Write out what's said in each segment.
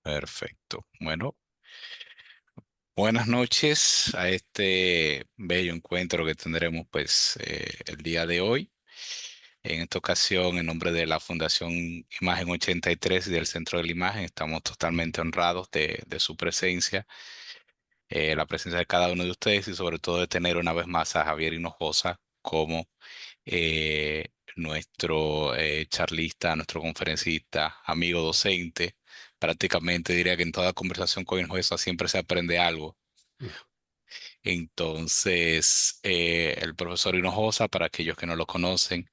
Perfecto. Bueno, buenas noches a este bello encuentro que tendremos el día de hoy. En esta ocasión, en nombre de la Fundación Imagen 83 y del Centro de la Imagen, estamos totalmente honrados de su presencia, la presencia de cada uno de ustedes y sobre todo de tener una vez más a Javier Hinojosa como nuestro charlista, nuestro conferencista, amigo docente. Prácticamente diría que en toda conversación con Hinojosa siempre se aprende algo. Entonces, el profesor Hinojosa, para aquellos que no lo conocen,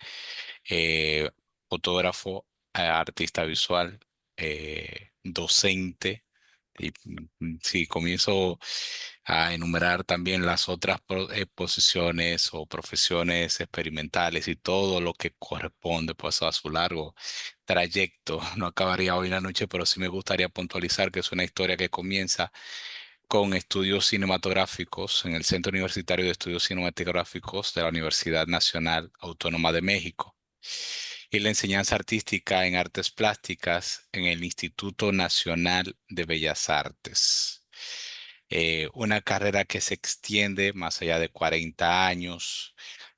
eh, fotógrafo, artista visual, docente. Y si comienzo a enumerar también las otras posiciones o profesiones experimentales y todo lo que corresponde pues a su largo trayecto, no acabaría hoy en la noche, pero sí me gustaría puntualizar que es una historia que comienza con estudios cinematográficos en el Centro Universitario de Estudios Cinematográficos de la Universidad Nacional Autónoma de México y la enseñanza artística en artes plásticas en el Instituto Nacional de Bellas Artes. Una carrera que se extiende más allá de 40 años,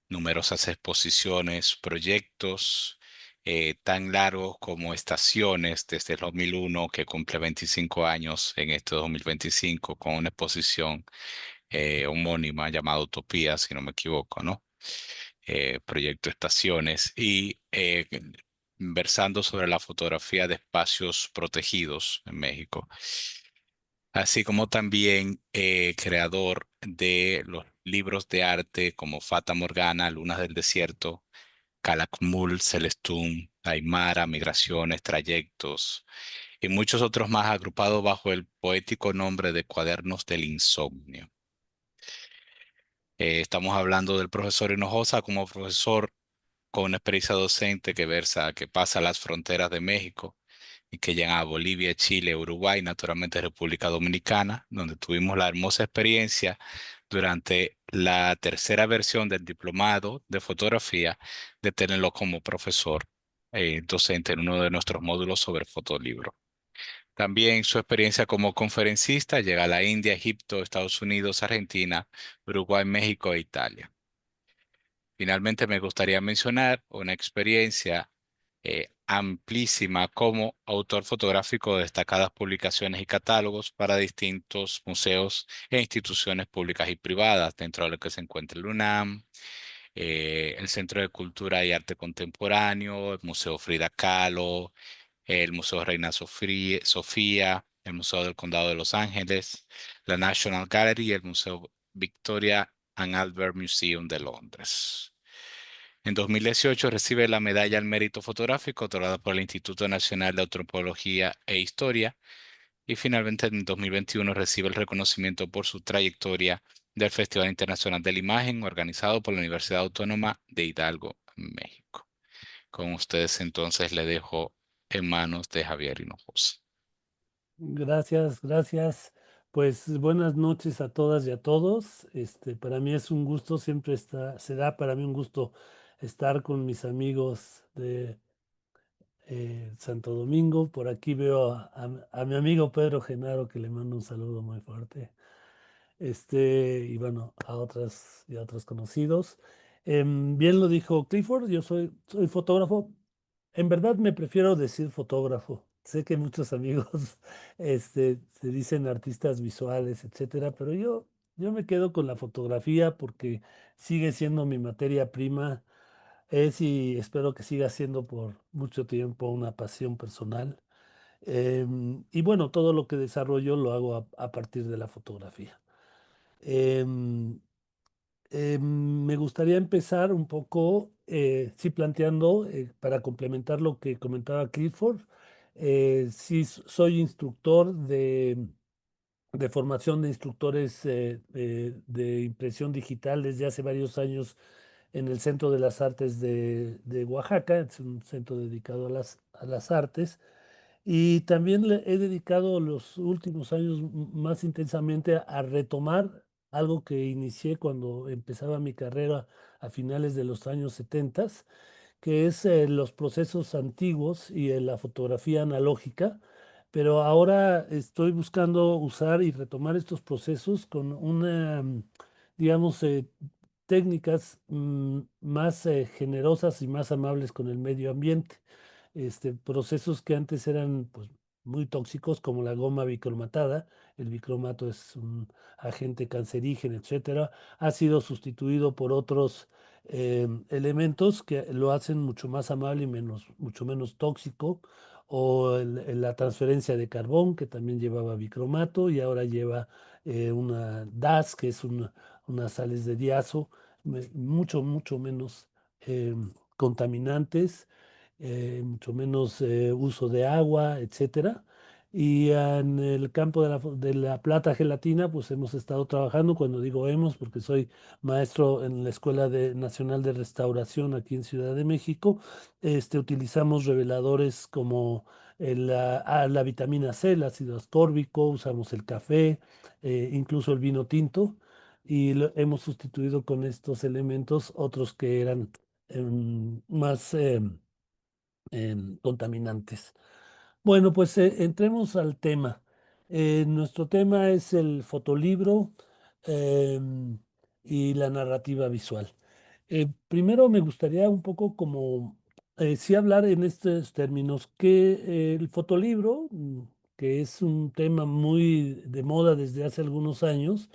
numerosas exposiciones, proyectos tan largos como Estaciones desde el 2001, que cumple 25 años en este 2025, con una exposición homónima llamada Utopía, si no me equivoco, ¿no? Proyecto Estaciones y versando sobre la fotografía de espacios protegidos en México, así como también creador de los libros de arte como Fata Morgana, Lunas del Desierto, Calakmul, Celestún, Aymara, Migraciones, Trayectos y muchos otros más agrupados bajo el poético nombre de Cuadernos del Insomnio. Estamos hablando del profesor Hinojosa como profesor con una experiencia docente que pasa las fronteras de México y que llega a Bolivia, Chile, Uruguay, naturalmente República Dominicana, donde tuvimos la hermosa experiencia durante la tercera versión del diplomado de fotografía de tenerlo como profesor docente en uno de nuestros módulos sobre fotolibro. También su experiencia como conferencista llega a la India, Egipto, Estados Unidos, Argentina, Uruguay, México e Italia. Finalmente, me gustaría mencionar una experiencia amplísima como autor fotográfico de destacadas publicaciones y catálogos para distintos museos e instituciones públicas y privadas, dentro de lo que se encuentra el UNAM, el Centro de Cultura y Arte Contemporáneo, el Museo Frida Kahlo, el Museo Reina Sofía, el Museo del Condado de Los Ángeles, la National Gallery y el Museo Victoria and Albert Museum de Londres. En 2018 recibe la Medalla al Mérito Fotográfico otorgada por el Instituto Nacional de Antropología e Historia y finalmente en 2021 recibe el reconocimiento por su trayectoria del Festival Internacional de la Imagen organizado por la Universidad Autónoma de Hidalgo, México. Con ustedes entonces le dejo en manos de Javier Hinojosa. Gracias, gracias. Pues buenas noches a todas y a todos. Para mí es un gusto, siempre será para mí un gusto estar con mis amigos de Santo Domingo. Por aquí veo a mi amigo Pedro Genaro, que le mando un saludo muy fuerte. Y bueno, a otras y a otros conocidos. Bien lo dijo Clifford, yo soy fotógrafo. En verdad me prefiero decir fotógrafo. Sé que muchos amigos se dicen artistas visuales, etcétera, pero yo me quedo con la fotografía porque sigue siendo mi materia prima. Es y espero que siga siendo por mucho tiempo una pasión personal. Y bueno, todo lo que desarrollo lo hago a partir de la fotografía. Em, Me gustaría empezar un poco, sí, planteando, para complementar lo que comentaba Clifford, sí, soy instructor de formación de instructores de impresión digital desde hace varios años en el Centro de las Artes de Oaxaca, es un centro dedicado a las artes. Y también le he dedicado los últimos años más intensamente a retomar algo que inicié cuando empezaba mi carrera a finales de los años 70, que es los procesos antiguos y la fotografía analógica pero ahora estoy buscando usar y retomar estos procesos con una, digamos, técnicas más generosas y más amables con el medio ambiente. Procesos que antes eran pues, muy tóxicos, como la goma bicromatada. El bicromato es un agente cancerígeno, etcétera. Ha sido sustituido por otros elementos que lo hacen mucho más amable y mucho menos tóxico, o la transferencia de carbón, que también llevaba bicromato y ahora lleva una DAS, que es unas sales de diazo, mucho menos contaminantes, mucho menos uso de agua, etcétera. Y en el campo de la plata gelatina, pues hemos estado trabajando, cuando digo hemos, porque soy maestro en la Escuela Nacional de Restauración aquí en Ciudad de México. Utilizamos reveladores como la vitamina C, el ácido ascórbico, usamos el café, incluso el vino tinto, y hemos sustituido con estos elementos otros que eran más contaminantes. Bueno, pues entremos al tema. Nuestro tema es el fotolibro em, y la narrativa visual. Primero me gustaría un poco como sí hablar en estos términos, que el fotolibro, que es un tema muy de moda desde hace algunos años,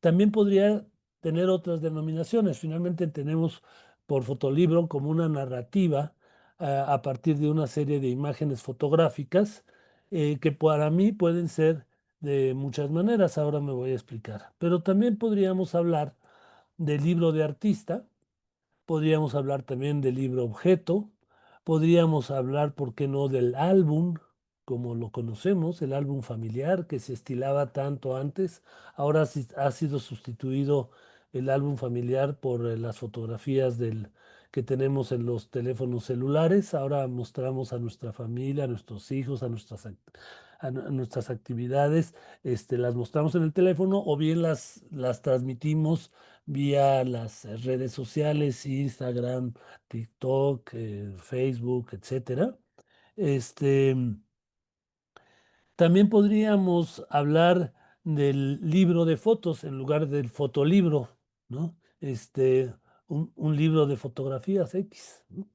también podría tener otras denominaciones. Finalmente tenemos por fotolibro como una narrativa a partir de una serie de imágenes fotográficas que para mí pueden ser de muchas maneras. Ahora me voy a explicar. Pero también podríamos hablar del libro de artista. Podríamos hablar también del libro objeto, podríamos hablar, ¿por qué no?, del álbum, como lo conocemos, el álbum familiar que se estilaba tanto antes. Ahora ha sido sustituido el álbum familiar por las fotografías que tenemos en los teléfonos celulares. Ahora mostramos a nuestra familia, a nuestros hijos, a nuestras actividades, las mostramos en el teléfono o bien las transmitimos vía las redes sociales, Instagram, TikTok, Facebook, etcétera. Este, También podríamos hablar del libro de fotos en lugar del fotolibro, ¿no? Un libro de fotografías X, ¿no?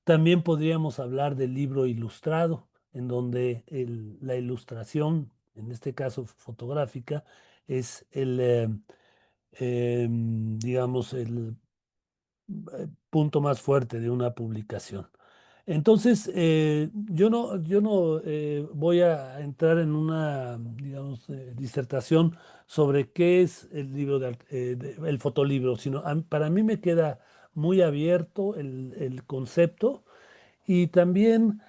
También podríamos hablar del libro ilustrado, en donde la ilustración, en este caso fotográfica, es digamos, el punto más fuerte de una publicación. Entonces, yo no voy a entrar en una, digamos, disertación sobre qué es el libro el fotolibro, sino para mí me queda muy abierto el concepto, y también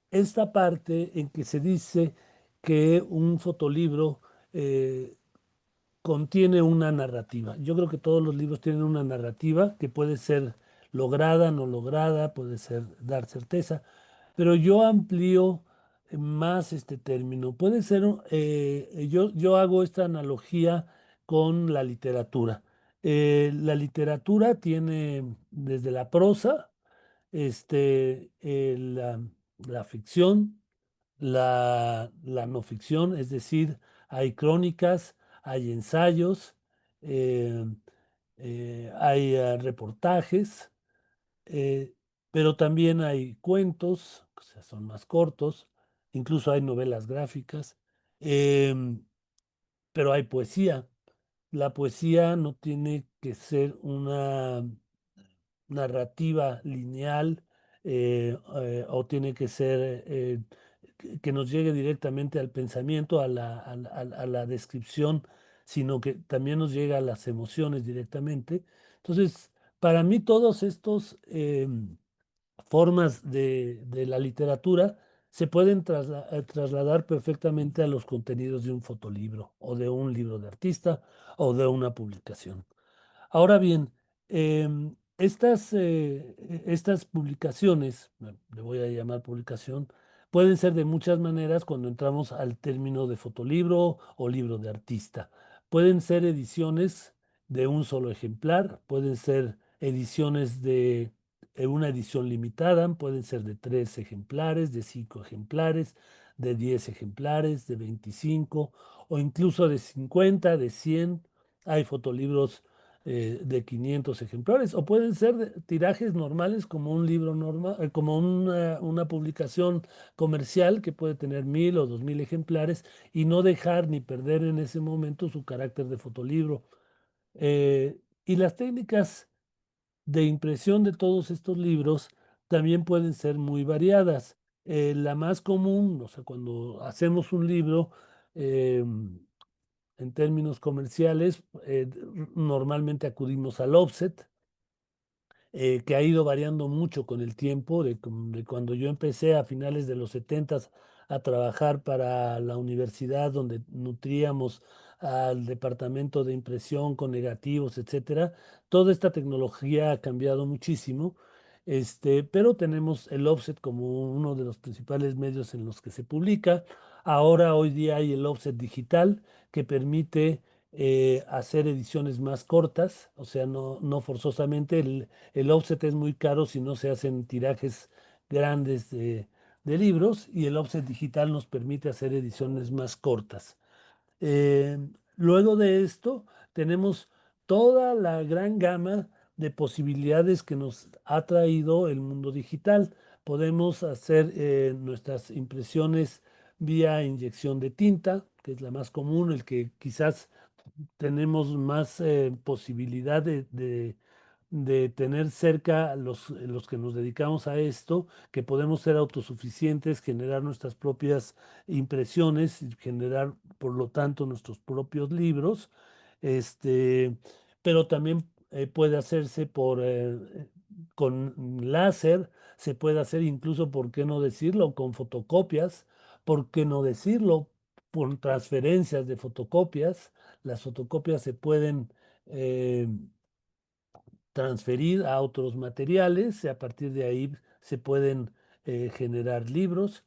esta parte en que se dice que un fotolibro eh, contiene una narrativa. Yo creo que todos los libros tienen una narrativa que puede ser lograda, no lograda, puede ser dar certeza, pero yo amplío más este término. Puede ser, yo hago esta analogía con la literatura. La literatura tiene desde la prosa, la ficción, la no ficción, es decir, hay crónicas, hay ensayos, eh, hay reportajes, eh, pero también hay cuentos, o sea, son más cortos, incluso hay novelas gráficas, pero hay poesía. La poesía no tiene que ser una narrativa lineal, o tiene que ser que nos llegue directamente al pensamiento, a la descripción, sino que también nos llega a las emociones directamente. Entonces, para mí todos estos formas de la literatura se pueden trasladar perfectamente a los contenidos de un fotolibro o de un libro de artista o de una publicación. Ahora bien, estas publicaciones, bueno, le voy a llamar publicación, pueden ser de muchas maneras cuando entramos al término de fotolibro o libro de artista. Pueden ser ediciones de un solo ejemplar, pueden ser ediciones una edición limitada, pueden ser de 3 ejemplares, de 5 ejemplares, de 10 ejemplares, de 25 o incluso de 50, de 100. Hay fotolibros de 500 ejemplares o pueden ser tirajes normales como un libro normal, como una publicación comercial que puede tener 1000 o 2000 ejemplares y no dejar ni perder en ese momento su carácter de fotolibro. Y las técnicas de impresión de todos estos libros también pueden ser muy variadas. La más común, o sea, cuando hacemos un libro, en términos comerciales, normalmente acudimos al offset, que ha ido variando mucho con el tiempo, de cuando yo empecé a finales de los 70 a trabajar para la universidad donde nutríamos al departamento de impresión con negativos, etcétera. Toda esta tecnología ha cambiado muchísimo, pero tenemos el offset como uno de los principales medios en los que se publica. Ahora, hoy día hay el offset digital que permite hacer ediciones más cortas, o sea, no forzosamente el offset es muy caro si no se hacen tirajes grandes de libros y el offset digital nos permite hacer ediciones más cortas. Eh, Luego de esto, tenemos toda la gran gama de posibilidades que nos ha traído el mundo digital. Podemos hacer nuestras impresiones vía inyección de tinta, que es la más común, el que quizás tenemos más posibilidad de tener cerca los que nos dedicamos a esto, que podemos ser autosuficientes, generar nuestras propias impresiones y generar, por lo tanto, nuestros propios libros. Este, pero también puede hacerse con láser, se puede hacer incluso, ¿por qué no decirlo?, con fotocopias, ¿por qué no decirlo?, por transferencias de fotocopias. Las fotocopias se pueden eh, transferir a otros materiales y a partir de ahí se pueden generar libros.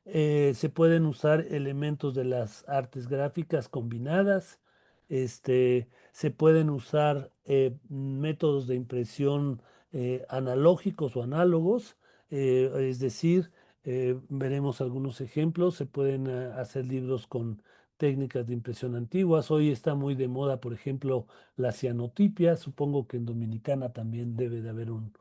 Se pueden usar elementos de las artes gráficas combinadas. Se pueden usar métodos de impresión analógicos o análogos, es decir, veremos algunos ejemplos. Se pueden hacer libros con técnicas de impresión antiguas. Hoy está muy de moda, por ejemplo, la cianotipia. Supongo que en Dominicana también debe de haber un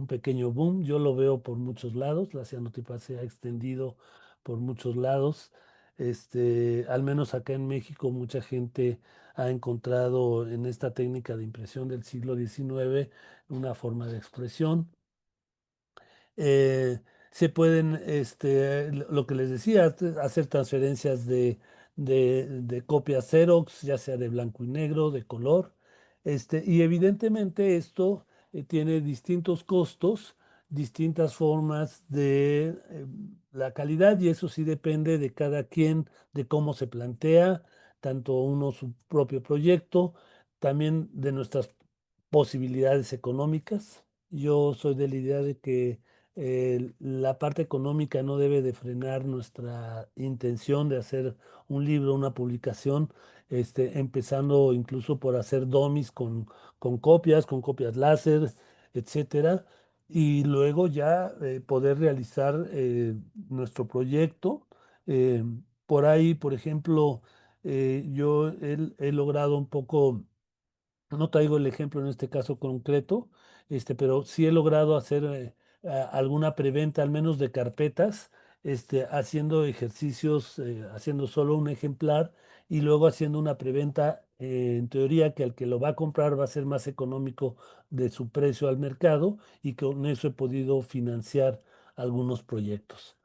pequeño boom. Yo lo veo por muchos lados. La cianotipia se ha extendido por muchos lados. Al menos acá en México, mucha gente ha encontrado en esta técnica de impresión del siglo XIX una forma de expresión. eh, Se pueden, lo que les decía, hacer transferencias de copias Xerox, ya sea de blanco y negro, de color. Y evidentemente esto tiene distintos costos, distintas formas de la calidad, y eso sí depende de cada quien, de cómo se plantea, tanto uno su propio proyecto, también de nuestras posibilidades económicas. Yo soy de la idea de que la parte económica no debe de frenar nuestra intención de hacer un libro, una publicación, empezando incluso por hacer domis con copias láser, etcétera, y luego ya poder realizar nuestro proyecto. Eh, por ahí, por ejemplo, yo he logrado un poco, no traigo el ejemplo en este caso concreto, pero sí he logrado hacer alguna preventa, al menos de carpetas, haciendo ejercicios, haciendo solo un ejemplar y luego haciendo una preventa, en teoría que al que lo va a comprar va a ser más económico de su precio al mercado, y con eso he podido financiar algunos proyectos.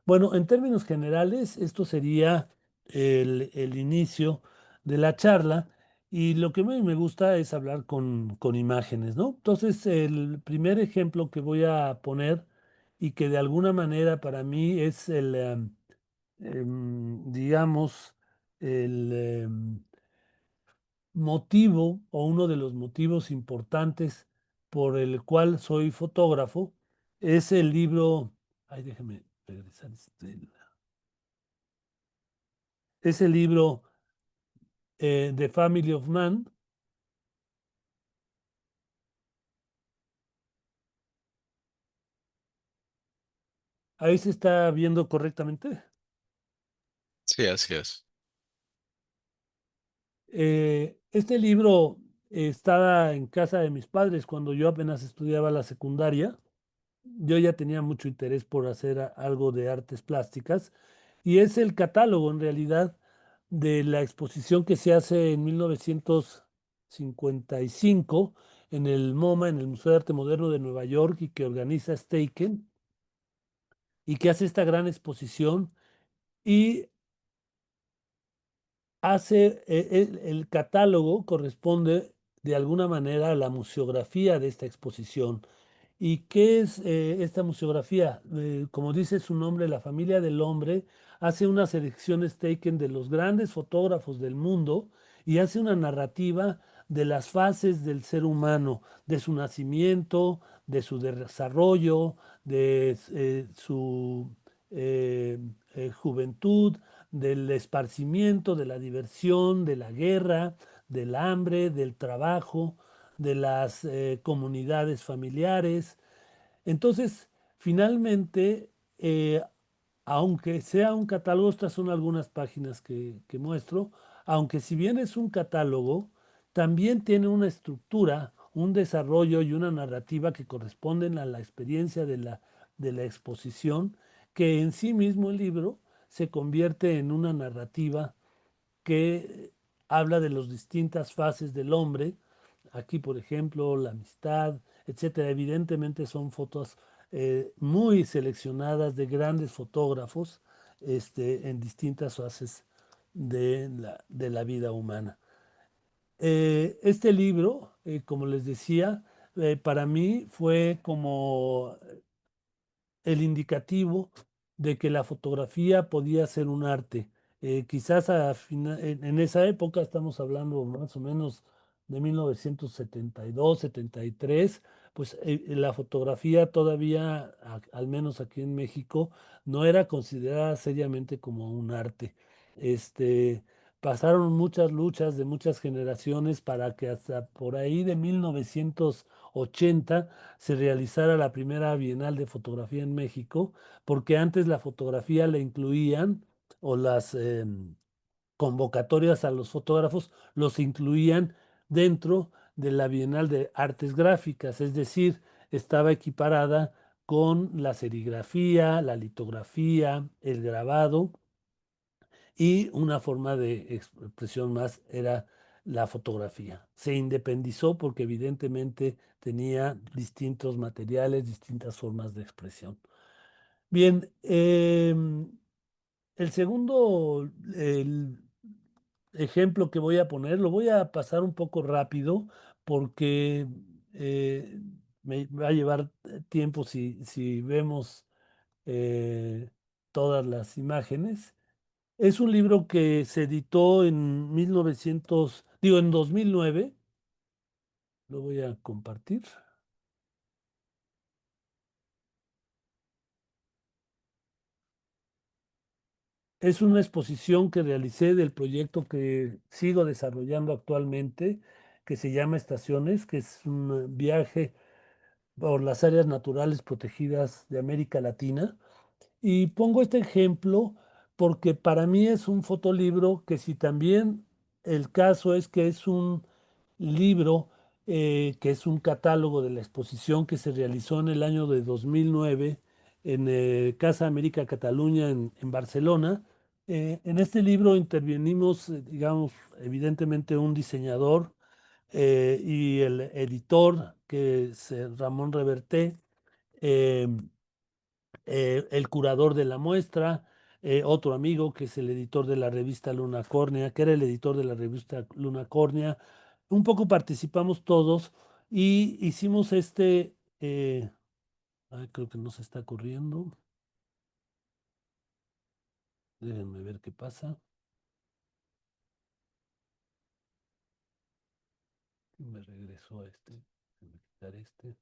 Bueno, en términos generales, esto sería el inicio de la charla, y lo que me gusta es hablar con imágenes, ¿no? Entonces, el primer ejemplo que voy a poner y que de alguna manera para mí es digamos, el motivo o uno de los motivos importantes por el cual soy fotógrafo, es el libro, ay, déjeme regresar ese libro, The Family of Man, Ahí se está viendo correctamente. Sí, así es. Este libro estaba en casa de mis padres cuando yo apenas estudiaba la secundaria. Yo ya tenía mucho interés por hacer algo de artes plásticas y es el catálogo en realidad de la exposición que se hace en 1955 en el MoMA, en el Museo de Arte Moderno de Nueva York, y que organiza Steichen y que hace esta gran exposición y hace el catálogo corresponde de alguna manera a la museografía de esta exposición. ¿Y qué es esta museografía? Como dice su nombre, la familia del hombre hace una selección Taken de los grandes fotógrafos del mundo y hace una narrativa de las fases del ser humano, de su nacimiento, de su desarrollo, de su eh, juventud, del esparcimiento, de la diversión, de la guerra, del hambre, del trabajo, de las comunidades familiares. Entonces, finalmente, aunque sea un catálogo, estas son algunas páginas que muestro, aunque si bien es un catálogo, también tiene una estructura, un desarrollo y una narrativa que corresponden a la experiencia de la exposición, que en sí mismo el libro se convierte en una narrativa que habla de las distintas fases del hombre. Aquí, por ejemplo, la amistad, etcétera. Evidentemente son fotos muy seleccionadas de grandes fotógrafos en distintas fases de la vida humana. Este libro, como les decía, para mí fue como el indicativo de que la fotografía podía ser un arte. Quizás en esa época, estamos hablando más o menos de 1972, 73, pues la fotografía todavía, al menos aquí en México, no era considerada seriamente como un arte. Este, pasaron muchas luchas de muchas generaciones para que hasta por ahí de 1980 se realizara la primera Bienal de Fotografía en México, porque antes la fotografía la incluían, o las convocatorias a los fotógrafos los incluían dentro de la Bienal de Artes Gráficas, es decir, estaba equiparada con la serigrafía, la litografía, el grabado, y una forma de expresión más era la fotografía. Se independizó porque evidentemente tenía distintos materiales, distintas formas de expresión. Bien, el segundo ejemplo que voy a poner, lo voy a pasar un poco rápido porque eh, me va a llevar tiempo si vemos eh, todas las imágenes. Es un libro que se editó en 2009. Lo voy a compartir. Es una exposición que realicé del proyecto que sigo desarrollando actualmente, que se llama Estaciones, que es un viaje por las áreas naturales protegidas de América Latina. Y pongo este ejemplo porque para mí es un fotolibro que, si también el caso es que es un libro que es un catálogo de la exposición que se realizó en el año de 2009 en Casa América Cataluña en Barcelona. En este libro intervenimos, digamos, evidentemente un diseñador y el editor, que es Ramón Reverté, eh, el curador de la muestra, otro amigo que es el editor de la revista Luna Córnea, que era el editor de la revista Luna Córnea. Un poco participamos todos y hicimos ay, creo que no se está corriendo. Déjenme ver qué pasa. Me regresó a este. Déjenme quitar este.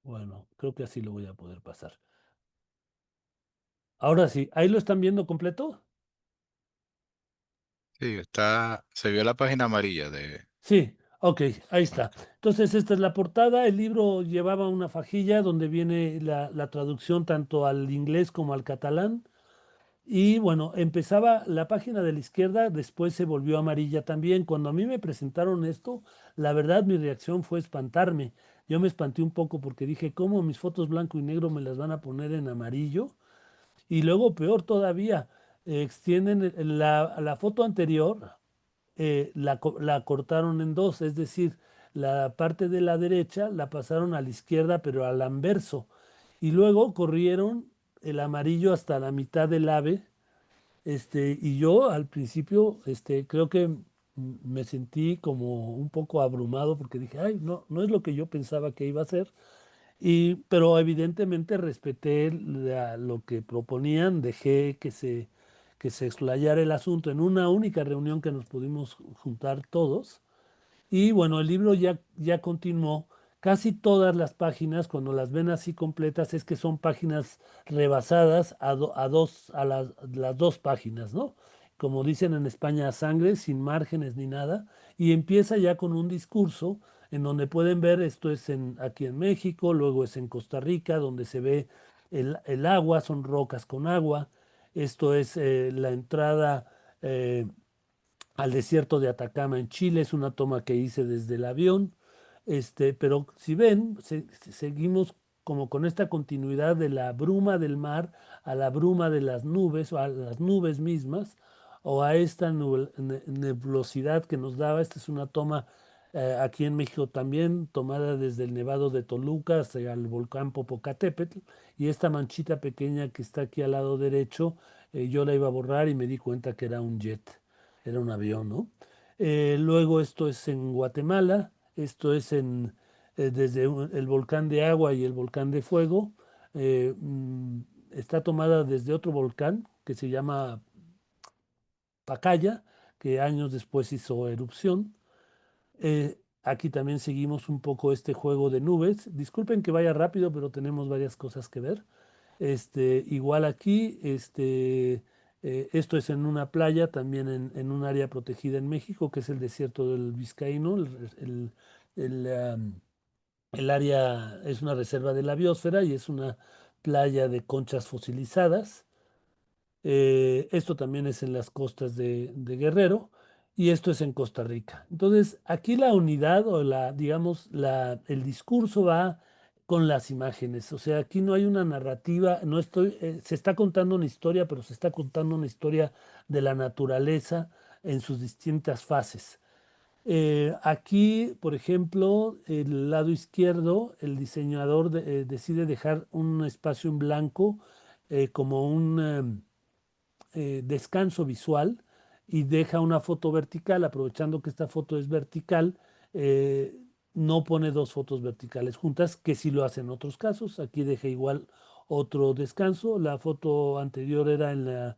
Bueno, creo que así lo voy a poder pasar. Ahora sí, ¿ahí lo están viendo completo? Sí, está, se vio la página amarilla de... Sí, ok, ahí está. Ok. Entonces, esta es la portada. El libro llevaba una fajilla donde viene la traducción tanto al inglés como al catalán. Y bueno, empezaba la página de la izquierda, después se volvió amarilla también. Cuando a mí me presentaron esto, la verdad mi reacción fue espantarme. Yo me espanté un poco porque dije, ¿cómo mis fotos blanco y negro me las van a poner en amarillo? Y luego, peor todavía, extienden la foto anterior, la cortaron en dos, es decir, la parte de la derecha la pasaron a la izquierda, pero al anverso. Y luego corrieron el amarillo hasta la mitad del ave. Y yo al principio, creo que me sentí como un poco abrumado porque dije, ay, no, no es lo que yo pensaba que iba a ser. Pero evidentemente respeté lo que proponían, dejé que se explayara el asunto en una única reunión que nos pudimos juntar todos. Y bueno, el libro ya continuó. Casi todas las páginas, cuando las ven así completas, es que son páginas rebasadas a las dos páginas, ¿no? Como dicen en España, a sangre, sin márgenes ni nada. Y empieza ya con un discurso en donde pueden ver, esto es aquí en México, luego es en Costa Rica, donde se ve el agua, son rocas con agua. Esto es la entrada. Al desierto de Atacama en Chile. Es una toma que hice desde el avión. Pero si ven, seguimos como con esta continuidad de la bruma del mar a la bruma de las nubes o a las nubes mismas o a esta nebulosidad que nos daba. Esta es una toma aquí en México también, tomada desde el Nevado de Toluca hasta el volcán Popocatépetl. Y esta manchita pequeña que está aquí al lado derecho, yo la iba a borrar y me di cuenta que era un jet. Era un avión, ¿no? Luego esto es en Guatemala, esto es desde el volcán de agua y el volcán de fuego. Está tomada desde otro volcán que se llama Pacaya, que años después hizo erupción. Aquí también seguimos un poco este juego de nubes. Disculpen que vaya rápido, pero tenemos varias cosas que ver. Igual aquí, esto es en una playa, también en un área protegida en México, que es el desierto del Vizcaíno. El área es una reserva de la biosfera y es una playa de conchas fosilizadas. Esto también es en las costas de Guerrero y esto es en Costa Rica. Entonces, aquí la unidad o digamos, el discurso va con las imágenes. O sea, aquí no hay una narrativa, se está contando una historia, pero se está contando una historia de la naturaleza en sus distintas fases. Aquí, por ejemplo, el lado izquierdo, el diseñador decide dejar un espacio en blanco como un descanso visual y deja una foto vertical, aprovechando que esta foto es vertical, eh, no pone dos fotos verticales juntas, que sí lo hace en otros casos. Aquí deja igual otro descanso. La foto anterior era en el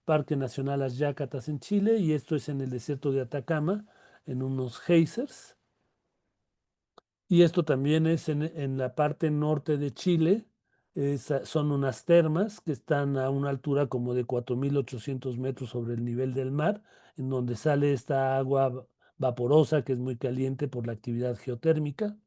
Parque Nacional Las Yácatas en Chile y esto es en el desierto de Atacama, en unos geysers. Y esto también es en la parte norte de Chile. Son unas termas que están a una altura como de 4.800 metros sobre el nivel del mar, en donde sale esta agua vaporosa que es muy caliente por la actividad geotérmica.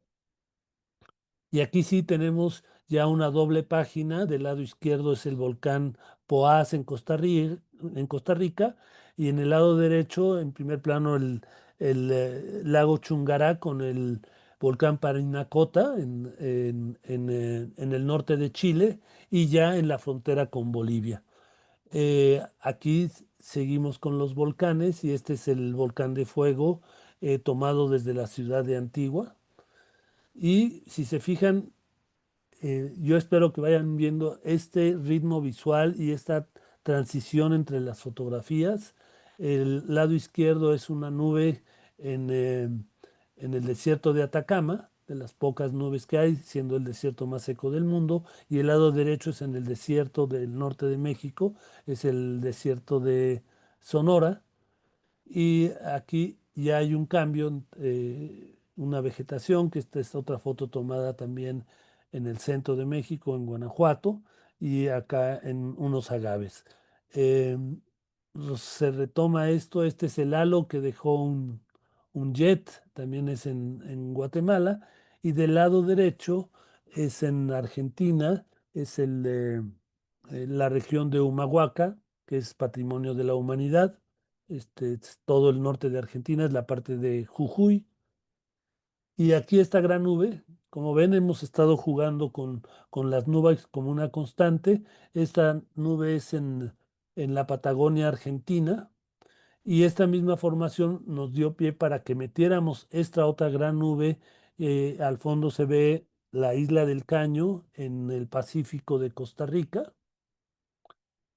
Y aquí sí tenemos ya una doble página. Del lado izquierdo es el volcán Poás en Costa Rica, y en el lado derecho, en primer plano, el lago Chungará con el volcán Parinacota en el norte de Chile y ya en la frontera con Bolivia. Aquí seguimos con los volcanes y este es el volcán de fuego tomado desde la ciudad de Antigua. Y si se fijan, yo espero que vayan viendo este ritmo visual y esta transición entre las fotografías. El lado izquierdo es una nube en el desierto de Atacama, de las pocas nubes que hay, siendo el desierto más seco del mundo, y el lado derecho es en el desierto del norte de México, es el desierto de Sonora. Y aquí ya hay un cambio, una vegetación, que esta es otra foto tomada también en el centro de México, en Guanajuato, y acá en unos agaves. Em, se retoma esto. Este es el halo que dejó un jet, también es en Guatemala, y del lado derecho es en Argentina, es la región de Humahuaca, que es Patrimonio de la Humanidad. Es todo el norte de Argentina, es la parte de Jujuy. Y aquí esta gran nube, como ven, hemos estado jugando con las nubes como una constante. Esta nube es en la Patagonia Argentina, y esta misma formación nos dio pie para que metiéramos esta otra gran nube. Al fondo se ve la isla del Caño en el Pacífico de Costa Rica.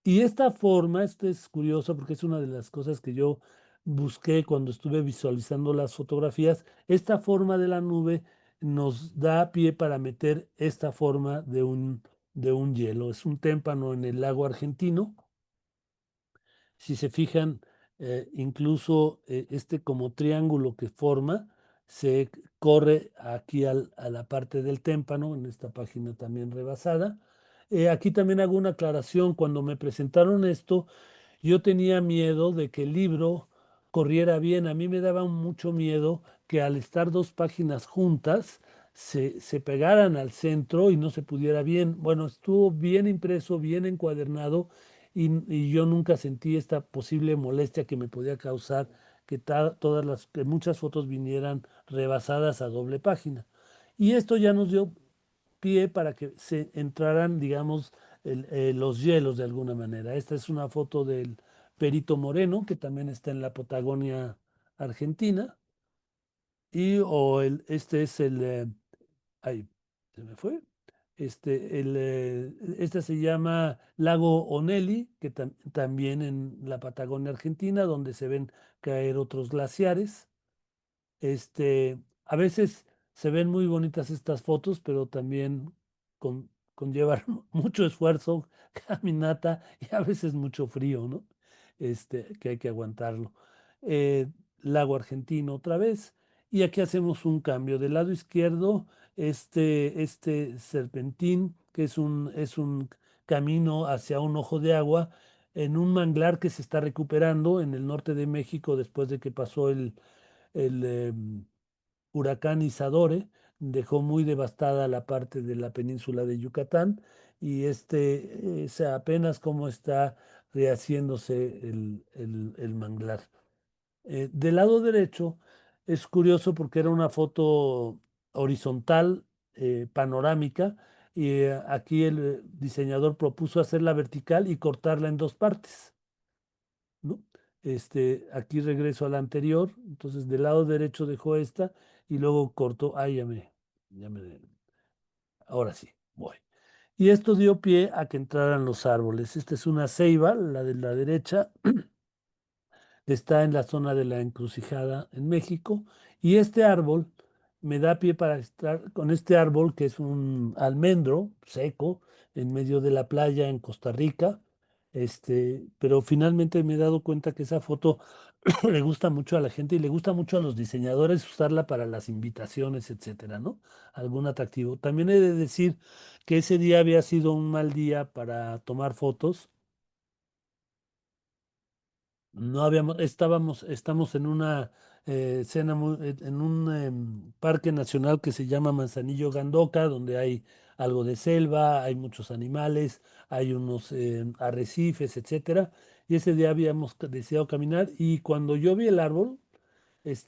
Y esta forma, este es curioso porque es una de las cosas que yo busqué cuando estuve visualizando las fotografías. Esta forma de la nube nos da pie para meter esta forma de un hielo. Es un témpano en el lago argentino. Si se fijan, incluso este como triángulo que forma se corre aquí a la parte del témpano, en esta página también rebasada. Aquí también hago una aclaración. Cuando me presentaron esto, yo tenía miedo de que el libro corriera bien. A mí me daba mucho miedo que al estar dos páginas juntas se pegaran al centro y no se pudiera bien. Bueno, estuvo bien impreso, bien encuadernado, y yo nunca sentí esta posible molestia que me podía causar que que muchas fotos vinieran rebasadas a doble página. Y esto ya nos dio pie para que se entraran, digamos, los hielos de alguna manera. Esta es una foto del Perito Moreno, que también está en la Patagonia Argentina. Este es ay, se me fue. Este se llama Lago Onelli, que también en la Patagonia Argentina, donde se ven caer otros glaciares. A veces se ven muy bonitas estas fotos, pero también conllevan mucho esfuerzo, caminata y a veces mucho frío, ¿no? Que hay que aguantarlo. Eh, Lago Argentino otra vez. Y aquí hacemos un cambio. Del lado izquierdo, este serpentín, que es un camino hacia un ojo de agua en un manglar que se está recuperando en el norte de México después de que pasó el huracán Isadore. Dejó muy devastada la parte de la península de Yucatán, y es apenas como está rehaciéndose el manglar. Del lado derecho es curioso porque era una foto horizontal, panorámica, y aquí el diseñador propuso hacerla vertical y cortarla en dos partes, ¿no? Aquí regreso a la anterior. Entonces del lado derecho dejó esta y luego cortó. Ahí ahora sí, voy. Y esto dio pie a que entraran los árboles. Esta es una ceiba, la de la derecha, está en la zona de la Encrucijada en México, y este árbol me da pie para estar con este árbol, que es un almendro seco en medio de la playa en Costa Rica. Pero finalmente me he dado cuenta que esa foto le gusta mucho a la gente y le gusta mucho a los diseñadores usarla para las invitaciones, etcétera, ¿no? Algún atractivo. También he de decir que ese día había sido un mal día para tomar fotos. No habíamos, estamos en una en un parque nacional que se llama Manzanillo Gandoca, donde hay algo de selva, hay muchos animales, hay unos arrecifes, etcétera. Y ese día habíamos deseado caminar, y cuando yo vi el árbol,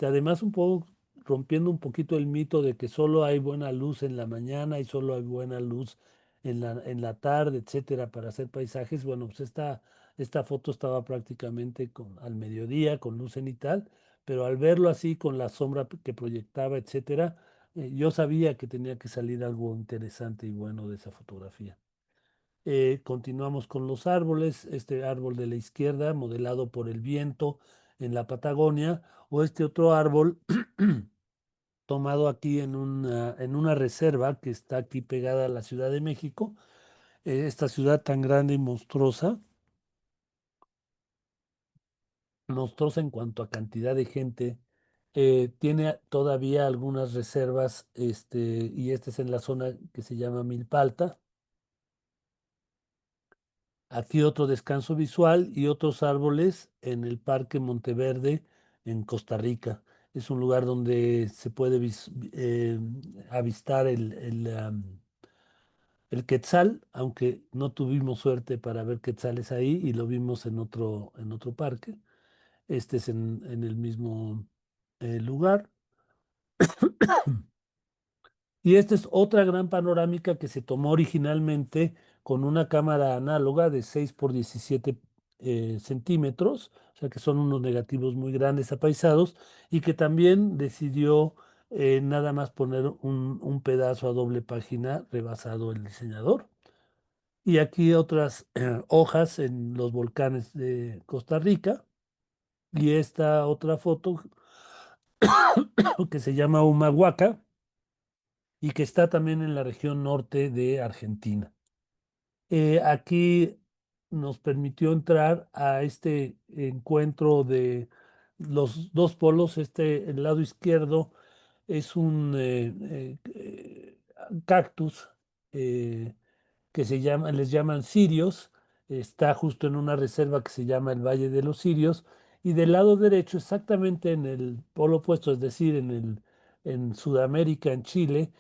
además un poco rompiendo un poquito el mito de que solo hay buena luz en la mañana y solo hay buena luz en la tarde, etcétera, para hacer paisajes. Bueno, pues esta foto estaba prácticamente al mediodía, con luz cenital, pero al verlo así, con la sombra que proyectaba, etcétera, yo sabía que tenía que salir algo interesante y bueno de esa fotografía. Continuamos con los árboles. Este árbol de la izquierda, modelado por el viento en la Patagonia, o este otro árbol tomado aquí en una reserva que está aquí pegada a la Ciudad de México. Esta ciudad tan grande y monstruosa en cuanto a cantidad de gente. Tiene todavía algunas reservas, y este es en la zona que se llama Milpalta. Aquí otro descanso visual y otros árboles en el Parque Monteverde en Costa Rica. Es un lugar donde se puede avistar el quetzal, aunque no tuvimos suerte para ver quetzales ahí y lo vimos en otro parque. Este es en el mismo lugar. Y esta es otra gran panorámica que se tomó originalmente con una cámara análoga de 6 por 17 centímetros, o sea que son unos negativos muy grandes apaisados, y que también decidió nada más poner un pedazo a doble página rebasado el diseñador. Y aquí otras hojas en los volcanes de Costa Rica. Y esta otra foto que se llama Humahuaca y que está también en la región norte de Argentina. Aquí nos permitió entrar a este encuentro de los dos polos. El lado izquierdo es un cactus eh, que les llaman cirios. Está justo en una reserva que se llama el Valle de los Cirios. Y del lado derecho, exactamente en el polo opuesto, es decir, en Sudamérica, en Chile,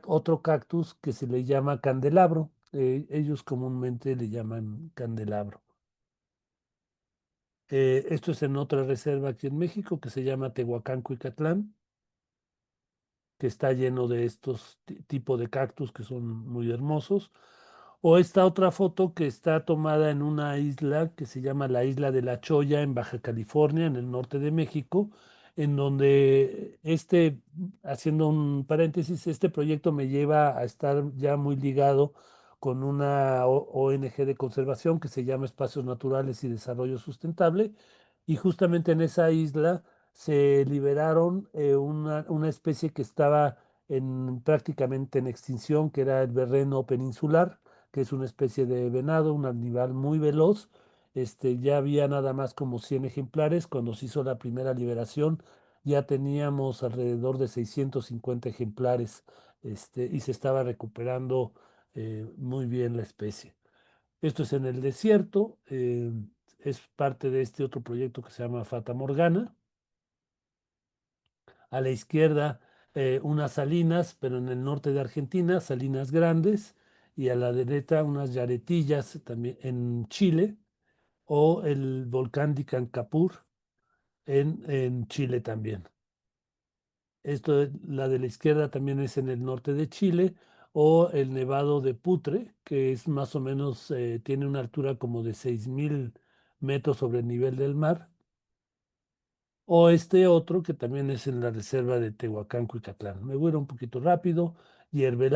otro cactus que se le llama candelabro. Ellos comúnmente le llaman candelabro. Esto es en otra reserva aquí en México que se llama Tehuacán Cuicatlán, que está lleno de estos tipos de cactus que son muy hermosos. O esta otra foto que está tomada en una isla que se llama la isla de La Choya en Baja California, en el norte de México, en donde haciendo un paréntesis, este proyecto me lleva a estar ya muy ligado con una ONG de conservación que se llama Espacios Naturales y Desarrollo Sustentable. Y justamente en esa isla se liberaron una especie que estaba prácticamente en extinción, que era el berreno peninsular, que es una especie de venado, un animal muy veloz. Ya había nada más como 100 ejemplares. Cuando se hizo la primera liberación, ya teníamos alrededor de 650 ejemplares, y se estaba recuperando muy bien la especie. Esto es en el desierto, es parte de este otro proyecto que se llama Fata Morgana. A la izquierda, unas salinas, pero en el norte de Argentina, salinas grandes, y a la derecha unas yaretillas también en Chile, o el volcán Dicancapur en Chile también. La de la izquierda también es en el norte de Chile, o el Nevado de Putre, que es más o menos, tiene una altura como de 6000 metros sobre el nivel del mar. O este otro que también es en la reserva de Tehuacán, Cuicatlán. Me voy a ir un poquito rápido.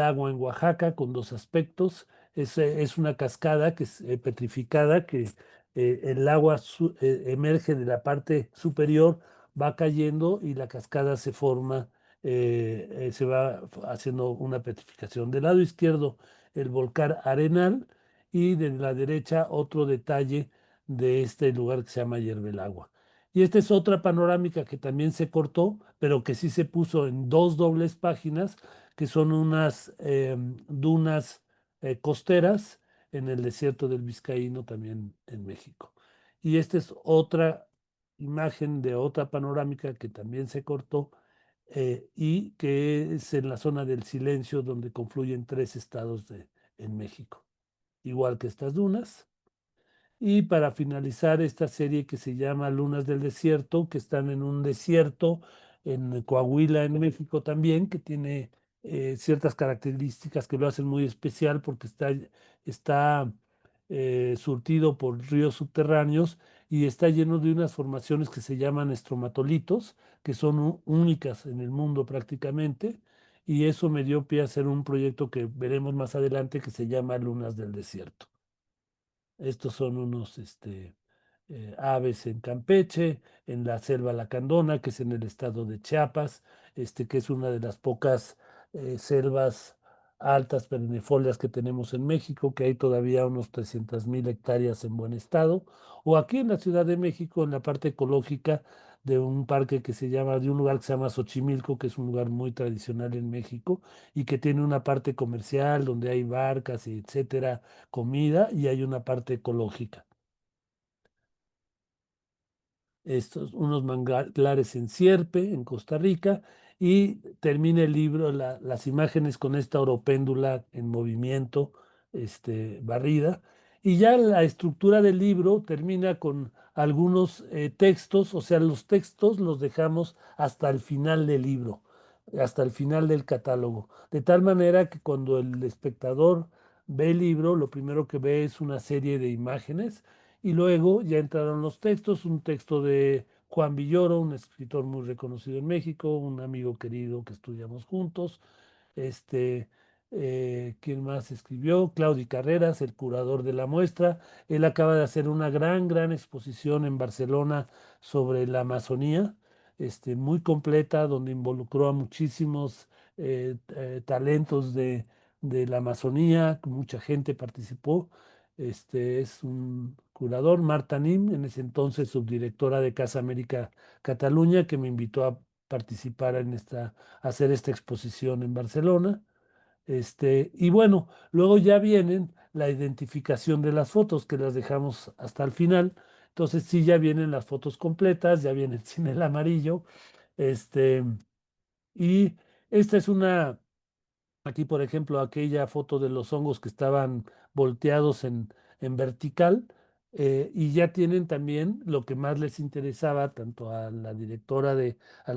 Agua en Oaxaca con dos aspectos. Es una cascada que es petrificada, que el agua emerge de la parte superior, va cayendo y la cascada se forma, se va haciendo una petrificación. Del lado izquierdo, el volcán Arenal, y de la derecha otro detalle de este lugar que se llama Agua. Y esta es otra panorámica que también se cortó, pero que sí se puso en dos dobles páginas, que son unas dunas costeras en el desierto del Vizcaíno, también en México. Y esta es otra imagen de otra panorámica que también se cortó, y que es en la zona del Silencio, donde confluyen tres estados en México, igual que estas dunas. Y para finalizar esta serie que se llama Lunas del Desierto, que están en un desierto en Coahuila, en México también, que tiene ciertas características que lo hacen muy especial porque está surtido por ríos subterráneos y está lleno de unas formaciones que se llaman estromatolitos, que son únicas en el mundo prácticamente. Y eso me dio pie a hacer un proyecto que veremos más adelante que se llama Lunas del Desierto. Estos son unos aves en Campeche, en la selva lacandona, que es en el estado de Chiapas, que es una de las pocas selvas altas perennifolias que tenemos en México, que hay todavía unos 300.000 hectáreas en buen estado, o aquí en la Ciudad de México, en la parte ecológica de un parque que se llama, de un lugar que se llama Xochimilco, que es un lugar muy tradicional en México y que tiene una parte comercial donde hay barcas y etcétera, comida, y hay una parte ecológica. Estos, unos manglares en Sierpe, en Costa Rica, y termina el libro, las imágenes con esta oropéndula en movimiento, barrida, y ya la estructura del libro termina con algunos textos, o sea, los textos los dejamos hasta el final del libro, hasta el final del catálogo, de tal manera que cuando el espectador ve el libro, lo primero que ve es una serie de imágenes y luego ya entraron los textos, un texto de Juan Villoro, un escritor muy reconocido en México, un amigo querido que estudiamos juntos. Este, ¿Quién más escribió? Claudi Carreras, el curador de la muestra. Él acaba de hacer una gran exposición en Barcelona sobre la Amazonía, muy completa, donde involucró a muchísimos talentos de la Amazonía, mucha gente participó. Es un curador, Marta Nim, en ese entonces subdirectora de Casa América Cataluña, que me invitó a participar en a hacer esta exposición en Barcelona. Y bueno, luego ya vienen la identificación de las fotos, que las dejamos hasta el final. Entonces sí, ya vienen las fotos completas, ya vienen sin el amarillo. Este, y esta es una. Aquí, por ejemplo, aquella foto de los hongos que estaban volteados en vertical, y ya tienen también lo que más les interesaba tanto a a la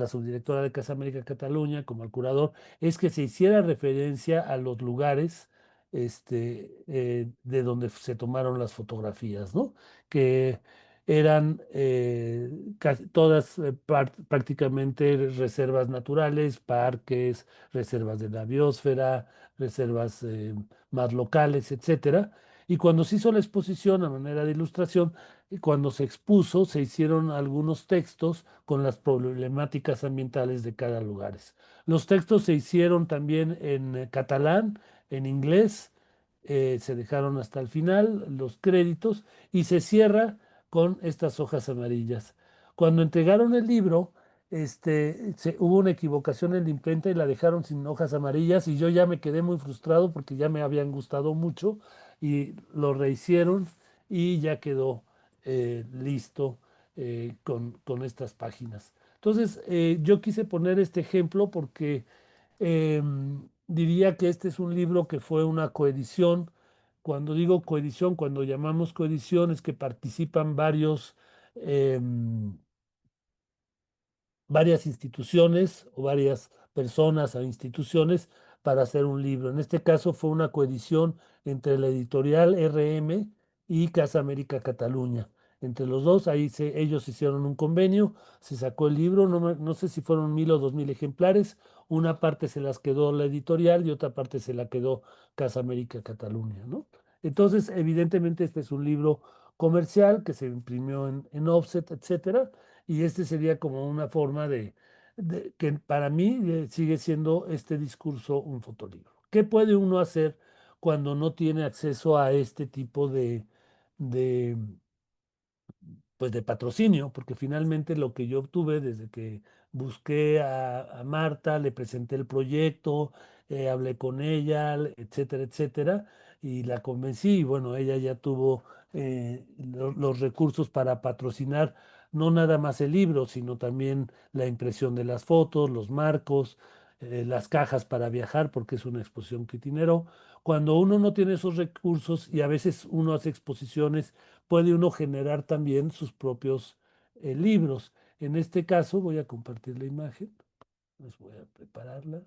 subdirectora de Casa América Cataluña como al curador, es que se hiciera referencia a los lugares de donde se tomaron las fotografías, ¿no? Que eran todas prácticamente reservas naturales, parques, reservas de la biosfera, reservas más locales, etcétera. Y cuando se hizo la exposición a manera de ilustración, y cuando se expuso, se hicieron algunos textos con las problemáticas ambientales de cada lugar. Los textos se hicieron también en catalán, en inglés, se dejaron hasta el final los créditos y se cierra con estas hojas amarillas. Cuando entregaron el libro, hubo una equivocación en la imprenta y la dejaron sin hojas amarillas y yo ya me quedé muy frustrado porque ya me habían gustado mucho y lo rehicieron y ya quedó listo con estas páginas. Entonces, yo quise poner este ejemplo porque diría que este es un libro que fue una coedición. Cuando digo coedición, cuando llamamos coedición es que participan em, varias instituciones o varias personas o instituciones para hacer un libro. En este caso fue una coedición entre la editorial RM y Casa América Cataluña. Entre los dos, ellos hicieron un convenio, se sacó el libro, no sé si fueron 1.000 o 2.000 ejemplares, una parte se las quedó la editorial y otra parte se la quedó Casa América Cataluña, ¿no? Entonces, evidentemente, este es un libro comercial que se imprimió en offset, etcétera, y este sería como una forma de que para mí sigue siendo este discurso un fotolibro. ¿Qué puede uno hacer cuando no tiene acceso a este tipo de pues de patrocinio, porque finalmente lo que yo obtuve desde que busqué a Marta, le presenté el proyecto, hablé con ella, etcétera, etcétera, y la convencí, y bueno, ella ya tuvo los recursos para patrocinar no nada más el libro, sino también la impresión de las fotos, los marcos, las cajas para viajar, porque es una exposición que itineró. Cuando uno no tiene esos recursos y a veces uno hace exposiciones, puede uno generar también sus propios libros. En este caso, voy a compartir la imagen, les voy a prepararla.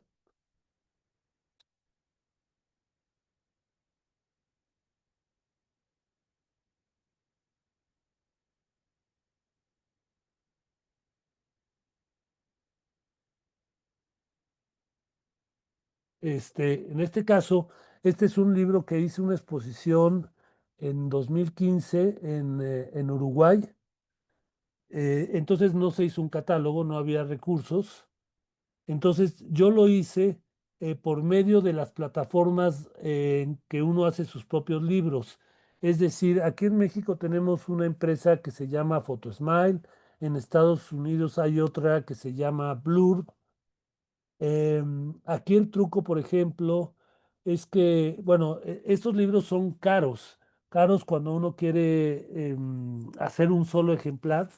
En este caso, este es un libro que hice una exposición en 2015 en Uruguay. Entonces no se hizo un catálogo, no había recursos. Entonces yo lo hice por medio de las plataformas en que uno hace sus propios libros. Es decir, aquí en México tenemos una empresa que se llama PhotoSmile, en Estados Unidos hay otra que se llama Blur. Aquí el truco, por ejemplo, es que, bueno, estos libros son caros, caros cuando uno quiere hacer un solo ejemplar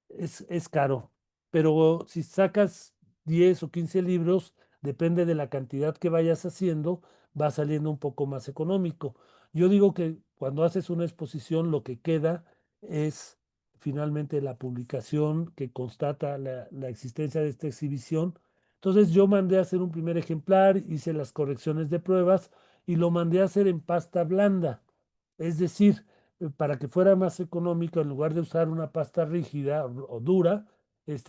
es caro, pero si sacas 10 o 15 libros, depende de la cantidad que vayas haciendo, va saliendo un poco más económico. Yo digo que cuando haces una exposición, lo que queda es finalmente la publicación que constata la existencia de esta exhibición. Entonces yo mandé a hacer un primer ejemplar, hice las correcciones de pruebas y lo mandé a hacer en pasta blanda. Es decir, para que fuera más económico, en lugar de usar una pasta rígida o dura,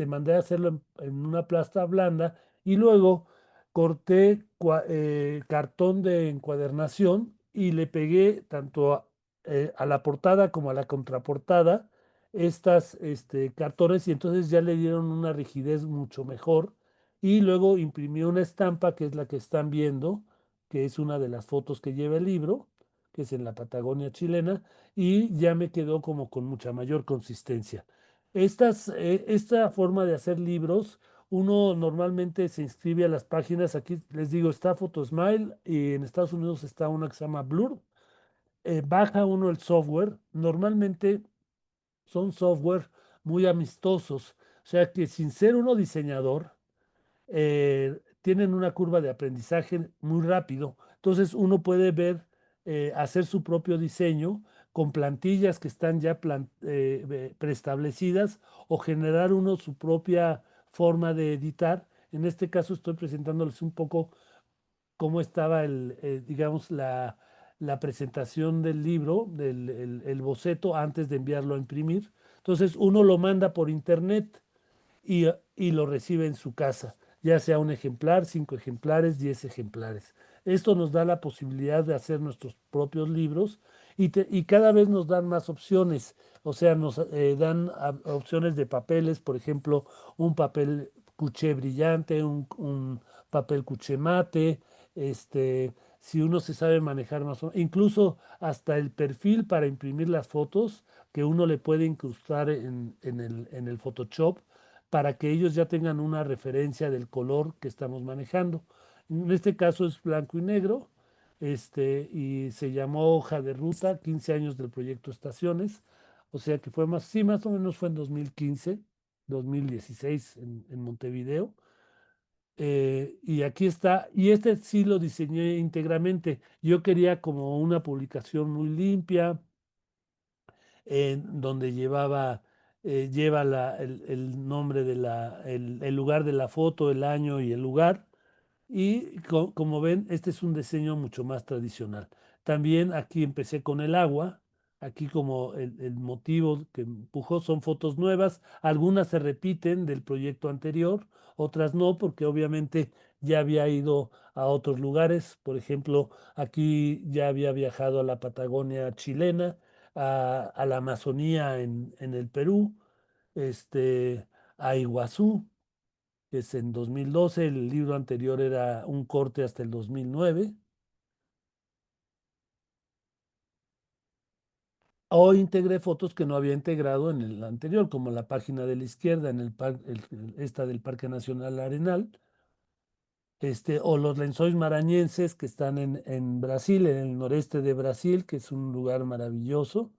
mandé a hacerlo en una pasta blanda y luego corté cartón de encuadernación y le pegué tanto a la portada como a la contraportada estas cartones y entonces ya le dieron una rigidez mucho mejor y luego imprimí una estampa que es la que están viendo, que es una de las fotos que lleva el libro, que es en la Patagonia chilena y ya me quedó como con mucha mayor consistencia. Esta forma de hacer libros, uno normalmente se inscribe a las páginas, aquí les digo, está Photosmile y en Estados Unidos está una que se llama Blur. Baja uno el software, normalmente son software muy amistosos, o sea que sin ser uno diseñador, tienen una curva de aprendizaje muy rápido. Entonces uno puede ver, hacer su propio diseño con plantillas que están ya preestablecidas o generar uno su propia forma de editar. En este caso estoy presentándoles un poco cómo estaba digamos, la presentación del libro, el boceto antes de enviarlo a imprimir. Entonces uno lo manda por internet y lo recibe en su casa, ya sea un ejemplar, 5 ejemplares, 10 ejemplares. Esto nos da la posibilidad de hacer nuestros propios libros y cada vez nos dan más opciones. O sea, nos dan opciones de papeles, por ejemplo, un papel cuché brillante, un papel cuché mate, si uno se sabe manejar más o menos, incluso hasta el perfil para imprimir las fotos que uno le puede incrustar en el Photoshop para que ellos ya tengan una referencia del color que estamos manejando. En este caso es blanco y negro, y se llamó Hoja de Ruta, 15 años del proyecto Estaciones, o sea que fue más, sí, más o menos fue en 2015, 2016 en Montevideo. Y aquí está, y este sí lo diseñé íntegramente. Yo quería como una publicación muy limpia, en donde lleva el nombre el lugar de la foto, el año y el lugar. Y como ven, este es un diseño mucho más tradicional. También aquí empecé con el agua. Aquí como el motivo que empujó son fotos nuevas. Algunas se repiten del proyecto anterior, otras no, porque obviamente ya había ido a otros lugares. Por ejemplo, aquí ya había viajado a la Patagonia chilena, a la Amazonía en el Perú, este, a Iguazú, que es en 2012. El libro anterior era un corte hasta el 2009. O integré fotos que no había integrado en el anterior, como la página de la izquierda, esta del Parque Nacional Arenal, o los lenzois marañenses que están en Brasil, en el noreste de Brasil, que es un lugar maravilloso,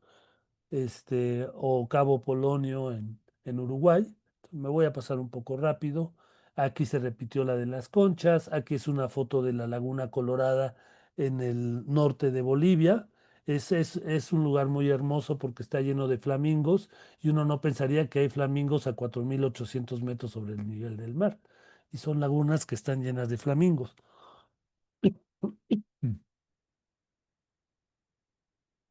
o Cabo Polonio en Uruguay. Me voy a pasar un poco rápido. Aquí se repitió la de las Conchas. Aquí es una foto de la Laguna Colorada en el norte de Bolivia. Es un lugar muy hermoso porque está lleno de flamingos y uno no pensaría que hay flamingos a 4.800 metros sobre el nivel del mar. Y son lagunas que están llenas de flamingos.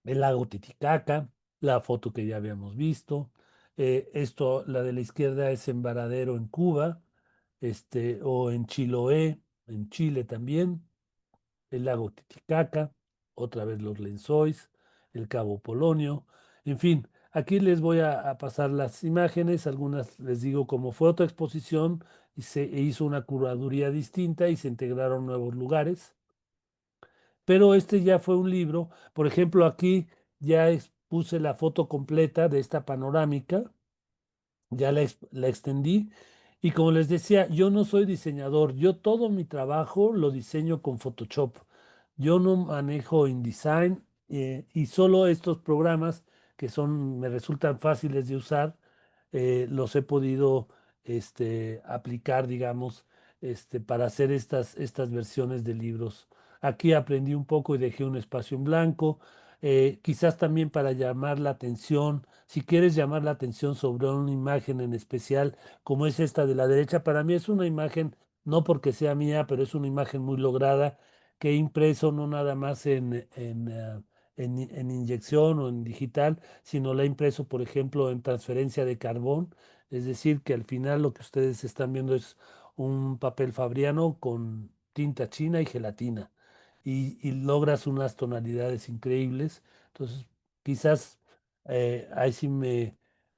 El lago Titicaca, la foto que ya habíamos visto. La de la izquierda es en Varadero, en Cuba, o en Chiloé, en Chile también. El lago Titicaca, otra vez los Lenzois, el Cabo Polonio. En fin, Aquí les voy a pasar las imágenes, algunas les digo cómo fue otra exposición y se hizo una curaduría distinta y se integraron nuevos lugares. Pero este ya fue un libro, por ejemplo, aquí ya puse la foto completa de esta panorámica, ya la extendí. Y como les decía, yo no soy diseñador, yo todo mi trabajo lo diseño con Photoshop. Yo no manejo InDesign y solo estos programas que son, me resultan fáciles de usar, los he podido aplicar, digamos, para hacer estas versiones de libros. Aquí aprendí un poco y dejé un espacio en blanco, quizás también para llamar la atención. Si quieres llamar la atención sobre una imagen en especial, como es esta de la derecha, para mí es una imagen, no porque sea mía, pero es una imagen muy lograda que he impreso no nada más en inyección o en digital, sino la he impreso, por ejemplo, en transferencia de carbón. Es decir, que al final lo que ustedes están viendo es un papel fabriano con tinta china y gelatina. Y logras unas tonalidades increíbles. Entonces, quizás ahí sí me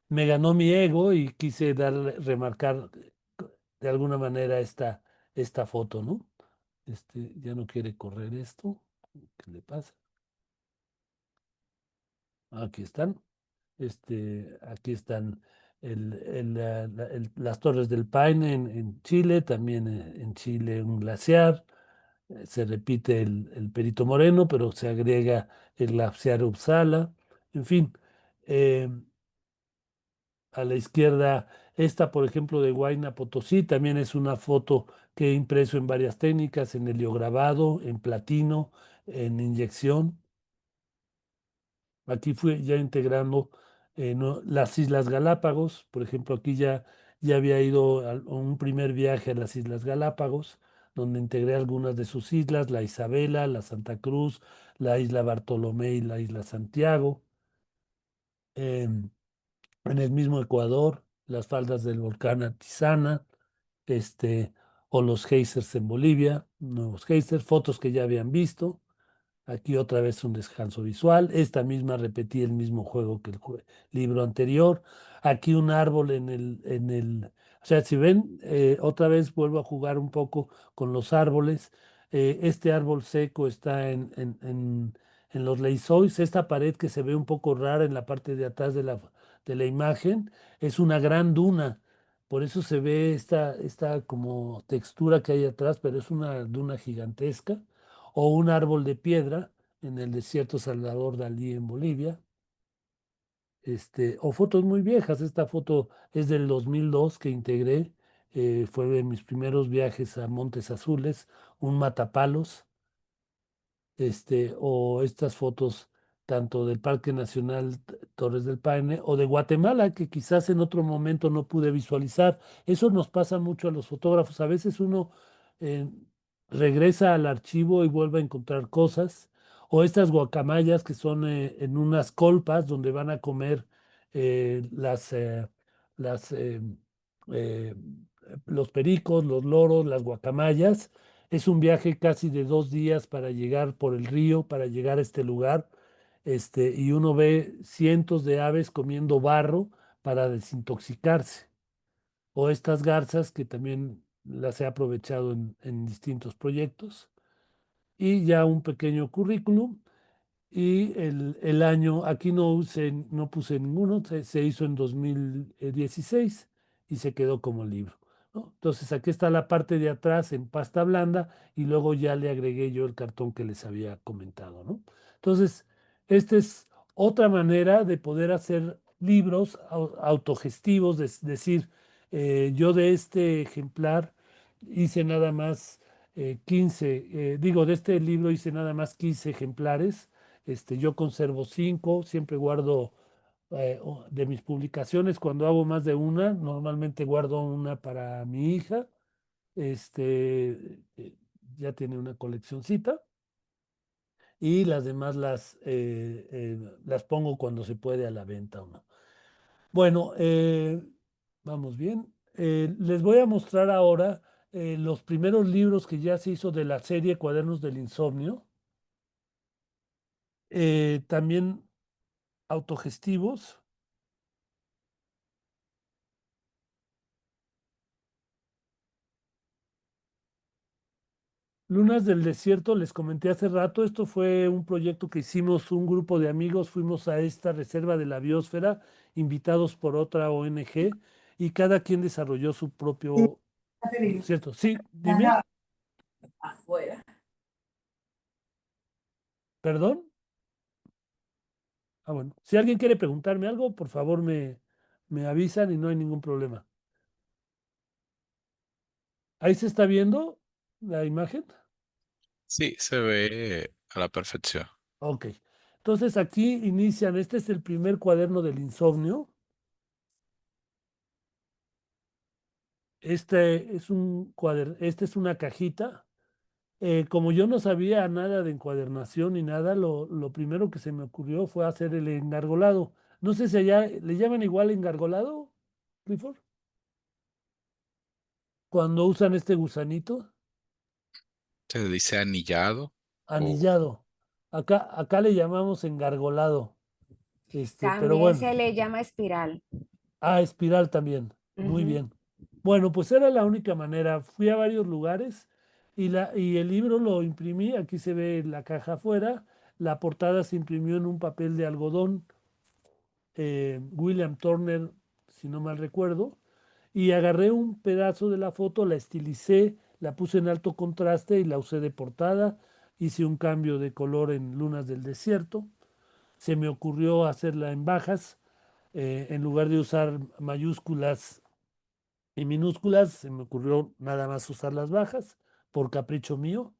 ganó mi ego y quise remarcar de alguna manera esta foto, ¿no? Ya no quiere correr esto. ¿Qué le pasa? Aquí están. Aquí están las Torres del Paine en Chile, también en Chile un glaciar. Se repite el Perito Moreno, pero se agrega el glaciar Uppsala. En fin, eh, a la izquierda, esta, por ejemplo, de Huayna Potosí, también es una foto que he impreso en varias técnicas, en heliograbado, en platino, en inyección. Aquí fui ya integrando las Islas Galápagos. Por ejemplo, aquí ya había ido a un primer viaje a las Islas Galápagos, donde integré algunas de sus islas, la Isabela, la Santa Cruz, la Isla Bartolomé y la Isla Santiago. Em, en el mismo Ecuador, las faldas del volcán Atizana, este, o los geysers en Bolivia, nuevos geysers, fotos que ya habían visto. Aquí otra vez un descanso visual. Esta misma repetí el mismo juego que el libro anterior. Aquí un árbol o sea, si ven, otra vez vuelvo a jugar un poco con los árboles. Este árbol seco está en los leisois. Esta pared que se ve un poco rara en la parte de atrás de la imagen es una gran duna. Por eso se ve esta como textura que hay atrás, pero es una duna gigantesca o un árbol de piedra en el desierto Salvador Dalí en Bolivia, o fotos muy viejas. Esta foto es del 2002 que integré, fue de mis primeros viajes a Montes Azules, un matapalos, o estas fotos tanto del Parque Nacional Torres del Paine o de Guatemala, que quizás en otro momento no pude visualizar. Eso nos pasa mucho a los fotógrafos. A veces uno eh, regresa al archivo y vuelve a encontrar cosas, o estas guacamayas que son en unas colpas donde van a comer las, eh, los pericos, los loros, las guacamayas. Es un viaje casi de 2 días para llegar por el río, para llegar a este lugar, y uno ve cientos de aves comiendo barro para desintoxicarse. O estas garzas que también las he aprovechado en distintos proyectos. Y ya un pequeño currículum. Y el año, aquí no puse ninguno, se hizo en 2016 y se quedó como libro, ¿no? Entonces aquí está la parte de atrás en pasta blanda y luego ya le agregué yo el cartón que les había comentado, ¿no? Entonces, esta es otra manera de poder hacer libros autogestivos, es decir, yo de este ejemplar hice nada más 15, digo, de este libro hice nada más 15 ejemplares. Yo conservo 5, siempre guardo de mis publicaciones, cuando hago más de una, normalmente guardo una para mi hija, ya tiene una coleccioncita, y las demás las pongo cuando se puede a la venta o no. Bueno, vamos bien. Les voy a mostrar ahora los primeros libros que ya se hizo de la serie Cuadernos del Insomnio, también autogestivos. Lunas del Desierto, les comenté hace rato, esto fue un proyecto que hicimos un grupo de amigos, fuimos a esta reserva de la biosfera, invitados por otra ONG, y cada quien desarrolló su propio desierto. Sí, dime, perdón. Ah, bueno, si alguien quiere preguntarme algo, por favor me avisan y no hay ningún problema. ¿Ahí se está viendo la imagen? Sí, se ve a la perfección. Ok. Entonces aquí inician, este es el primer cuaderno del insomnio. Este es este es una cajita. Como yo no sabía nada de encuadernación ni nada, lo primero que se me ocurrió fue hacer el engargolado. No sé si allá le llaman igual engargolado, Clifford, cuando usan este gusanito, Se dice anillado o anillado. Acá le llamamos engargolado. Pero También bueno. se le llama espiral. Ah, espiral también. Muy Ujú. bien. Bueno, pues era la única manera. Fui a varios lugares y el libro lo imprimí. Aquí se ve la caja afuera. La portada se imprimió en un papel de algodón, William Turner, si no mal recuerdo. Y agarré un pedazo de la foto, la estilicé, la puse en alto contraste y la usé de portada. Hice un cambio de color en Lunas del Desierto. Se me ocurrió hacerla en bajas en lugar de usar mayúsculas y minúsculas, se me ocurrió nada más usar las bajas por capricho mío.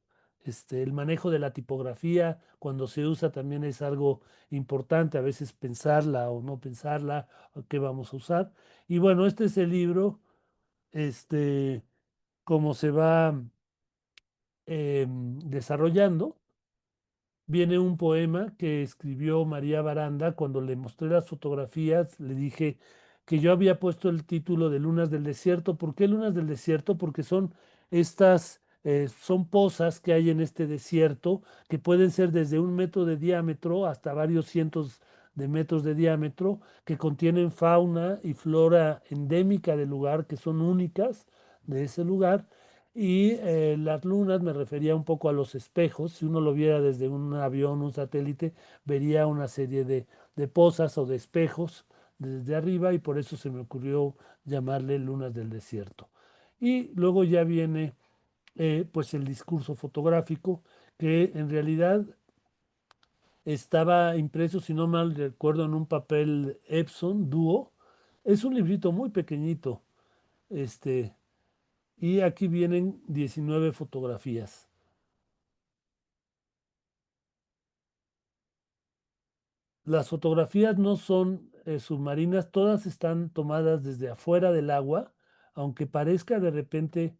El manejo de la tipografía, cuando se usa, también es algo importante, a veces pensarla o no pensarla, o qué vamos a usar. Y bueno, este es el libro, este, cómo se va desarrollando. Viene un poema que escribió María Baranda. Cuando le mostré las fotografías, le dije que yo había puesto el título de Lunas del Desierto. ¿Por qué Lunas del Desierto? Porque son son pozas que hay en este desierto, que pueden ser desde 1 metro de diámetro hasta varios cientos de metros de diámetro, que contienen fauna y flora endémica del lugar, que son únicas de ese lugar. Y las lunas, me refería un poco a los espejos. Si uno lo viera desde un avión, un satélite, vería una serie de pozas o de espejos desde arriba, y por eso se me ocurrió llamarle lunas del desierto. Y luego ya viene pues el discurso fotográfico, que en realidad estaba impreso, si no mal recuerdo, en un papel Epson Duo. Es un librito muy pequeñito. Este, y aquí vienen 19 fotografías. Las fotografías no son submarinas, todas están tomadas desde afuera del agua, aunque parezca de repente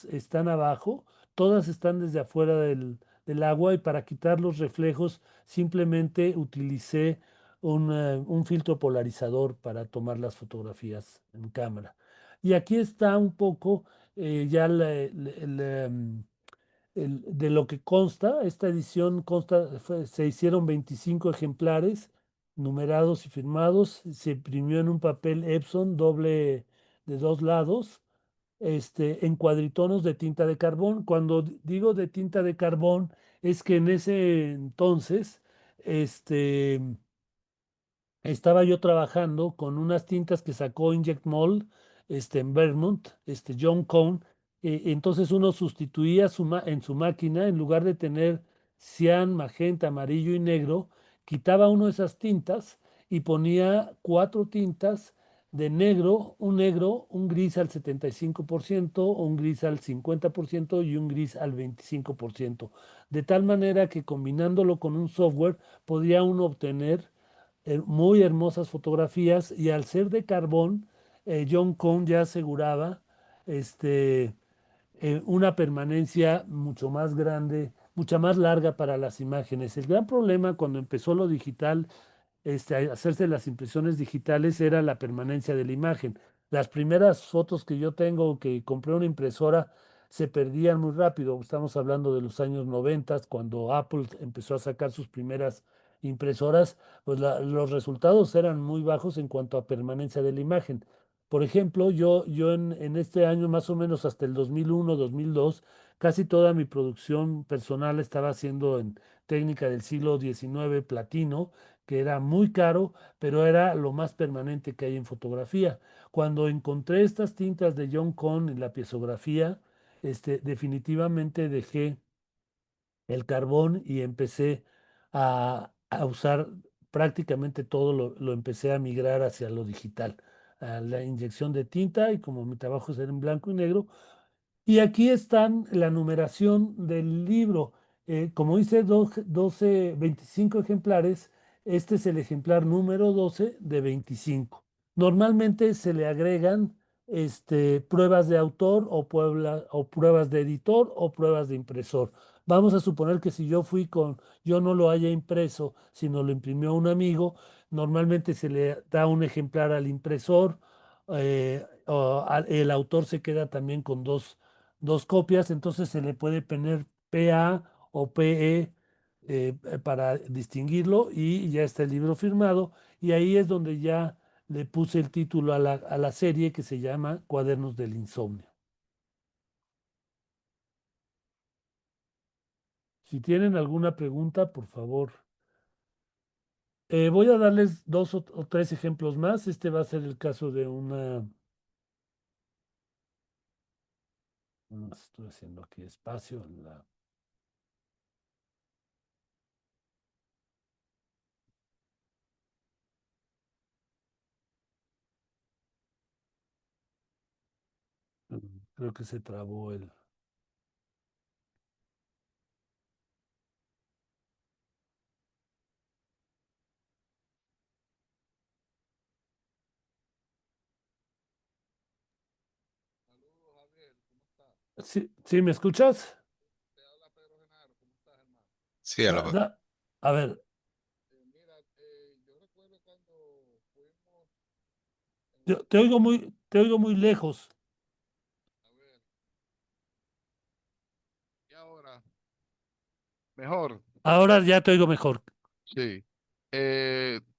están abajo, todas están desde afuera del agua, y para quitar los reflejos simplemente utilicé un filtro polarizador para tomar las fotografías en cámara. Y aquí está un poco ya de lo que consta. Esta edición se hicieron 25 ejemplares numerados y firmados. Se imprimió en un papel Epson doble de 2 lados, en cuadritonos de tinta de carbón. Cuando digo de tinta de carbón, es que en ese entonces, este, estaba yo trabajando con unas tintas que sacó Inject Mold, en Vermont, John Cone. Entonces uno sustituía en su máquina, en lugar de tener cian, magenta, amarillo y negro, quitaba uno de esas tintas y ponía 4 tintas de negro, un gris al 75%, un gris al 50% y un gris al 25%. De tal manera que combinándolo con un software podía uno obtener muy hermosas fotografías. Y al ser de carbón, John Cone ya aseguraba este, una permanencia mucho más grande, mucha más larga para las imágenes. El gran problema cuando empezó lo digital, a hacerse las impresiones digitales, era la permanencia de la imagen. Las primeras fotos que yo tengo, que compré una impresora, se perdían muy rápido. Estamos hablando de los años 90, cuando Apple empezó a sacar sus primeras impresoras, pues los resultados eran muy bajos en cuanto a permanencia de la imagen. Por ejemplo, yo en este año, más o menos hasta el 2001, 2002, casi toda mi producción personal estaba haciendo en técnica del siglo XIX platino, que era muy caro, pero era lo más permanente que hay en fotografía. Cuando encontré estas tintas de John Cohn en la piezografía, definitivamente dejé el carbón y empecé a usar prácticamente todo, lo empecé a migrar hacia lo digital, a la inyección de tinta y como mi trabajo es en blanco y negro, y aquí están la numeración del libro. Como hice 12, 25 ejemplares, este es el ejemplar número 12 de 25. Normalmente se le agregan pruebas de autor o pruebas de editor o pruebas de impresor. Vamos a suponer que si yo no lo haya impreso, sino lo imprimió un amigo, normalmente se le da un ejemplar al impresor, el autor se queda también con dos copias, entonces se le puede poner PA o PE para distinguirlo y ya está el libro firmado y ahí es donde ya le puse el título a la serie que se llama Cuadernos del Insomnio. Si tienen alguna pregunta, por favor. Voy a darles dos o tres ejemplos más. Este va a ser el caso de una... Estoy haciendo aquí espacio en la... Creo que se trabó el... Saludos, Javier, ¿cómo estás? ¿Sí, sí me escuchas? Te habla Pedro Genaro, ¿cómo estás, hermano? Sí, a Da- lo, da- a ver, Mira, yo recuerdo cuando fuimos en la escuela, te oigo muy lejos. a ver, y ahora, mejor, Ahora ya te oigo mejor. sí.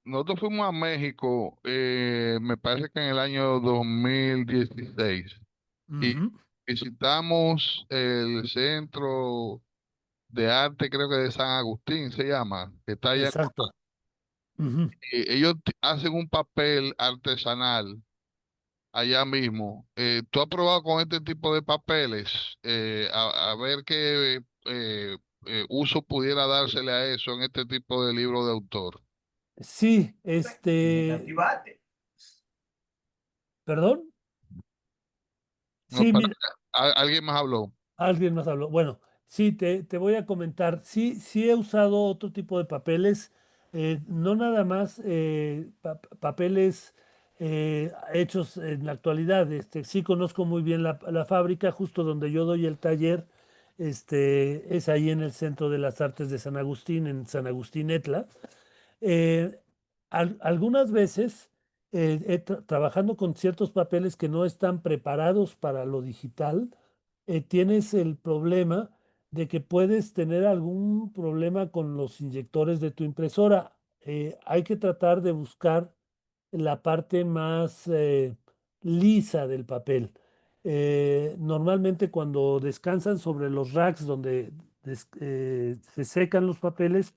Nosotros fuimos a México, me parece que en el año 2016, y Ujú, visitamos el centro de arte, creo que de San Agustín se llama, que está allá. exacto. Ujú. Ellos hacen un papel artesanal allá mismo. ¿Tú has probado con este tipo de papeles? A ver qué uso pudiera dársele a eso en este tipo de libro de autor. Sí, perdón. No, Sí, mira, alguien más habló. alguien más habló. Bueno, sí, te voy a comentar. Sí, sí he usado otro tipo de papeles, no nada más papeles hechos en la actualidad. Sí conozco muy bien la fábrica, justo donde yo doy el taller. Es ahí en el Centro de las Artes de San Agustín, en San Agustín Etla. Eh, Algunas veces, trabajando con ciertos papeles que no están preparados para lo digital, tienes el problema de que puedes tener algún problema con los inyectores de tu impresora. Hay que tratar de buscar la parte más lisa del papel. Normalmente cuando descansan sobre los racks donde se secan los papeles,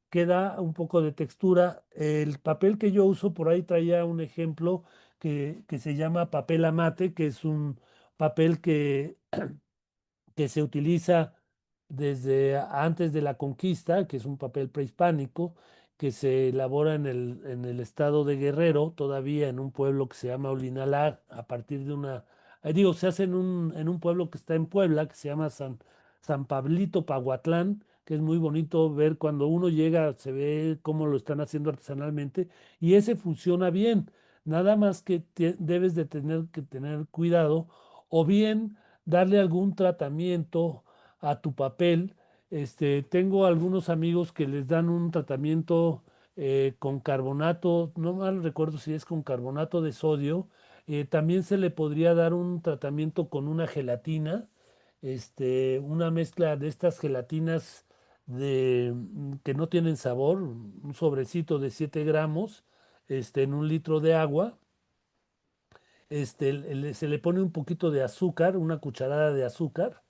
queda un poco de textura. El papel que yo uso, por ahí traía un ejemplo que se llama papel amate, que es un papel que se utiliza desde antes de la conquista, que es un papel prehispánico, que se elabora en el estado de Guerrero, todavía en un pueblo que se llama Olinalá, a partir de una, digo, se hace en un pueblo que está en Puebla, que se llama San Pablito Paguatlán, que es muy bonito ver cuando uno llega, se ve cómo lo están haciendo artesanalmente, y ese funciona bien. Nada más que debes de tener que tener cuidado, o bien darle algún tratamiento a tu papel. Tengo algunos amigos que les dan un tratamiento con carbonato, no mal recuerdo si es con carbonato de sodio. También se le podría dar un tratamiento con una gelatina, una mezcla de estas gelatinas que no tienen sabor, un sobrecito de 7 gramos, en un litro de agua se le pone un poquito de azúcar, una cucharada de azúcar,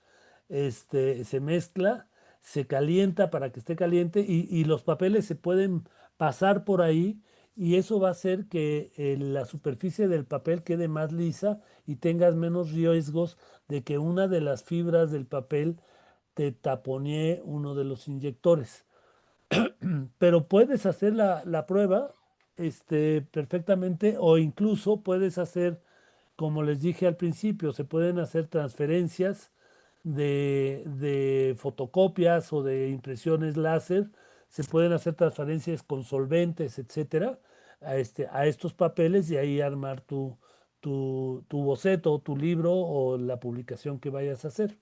se mezcla, se calienta para que esté caliente y los papeles se pueden pasar por ahí y eso va a hacer que la superficie del papel quede más lisa y tengas menos riesgos de que una de las fibras del papel te taponee uno de los inyectores. Pero puedes hacer la prueba perfectamente o incluso puedes hacer, como les dije al principio, se pueden hacer transferencias de fotocopias o de impresiones láser, se pueden hacer transferencias con solventes, etcétera, a estos papeles y ahí armar tu boceto, tu libro o la publicación que vayas a hacer.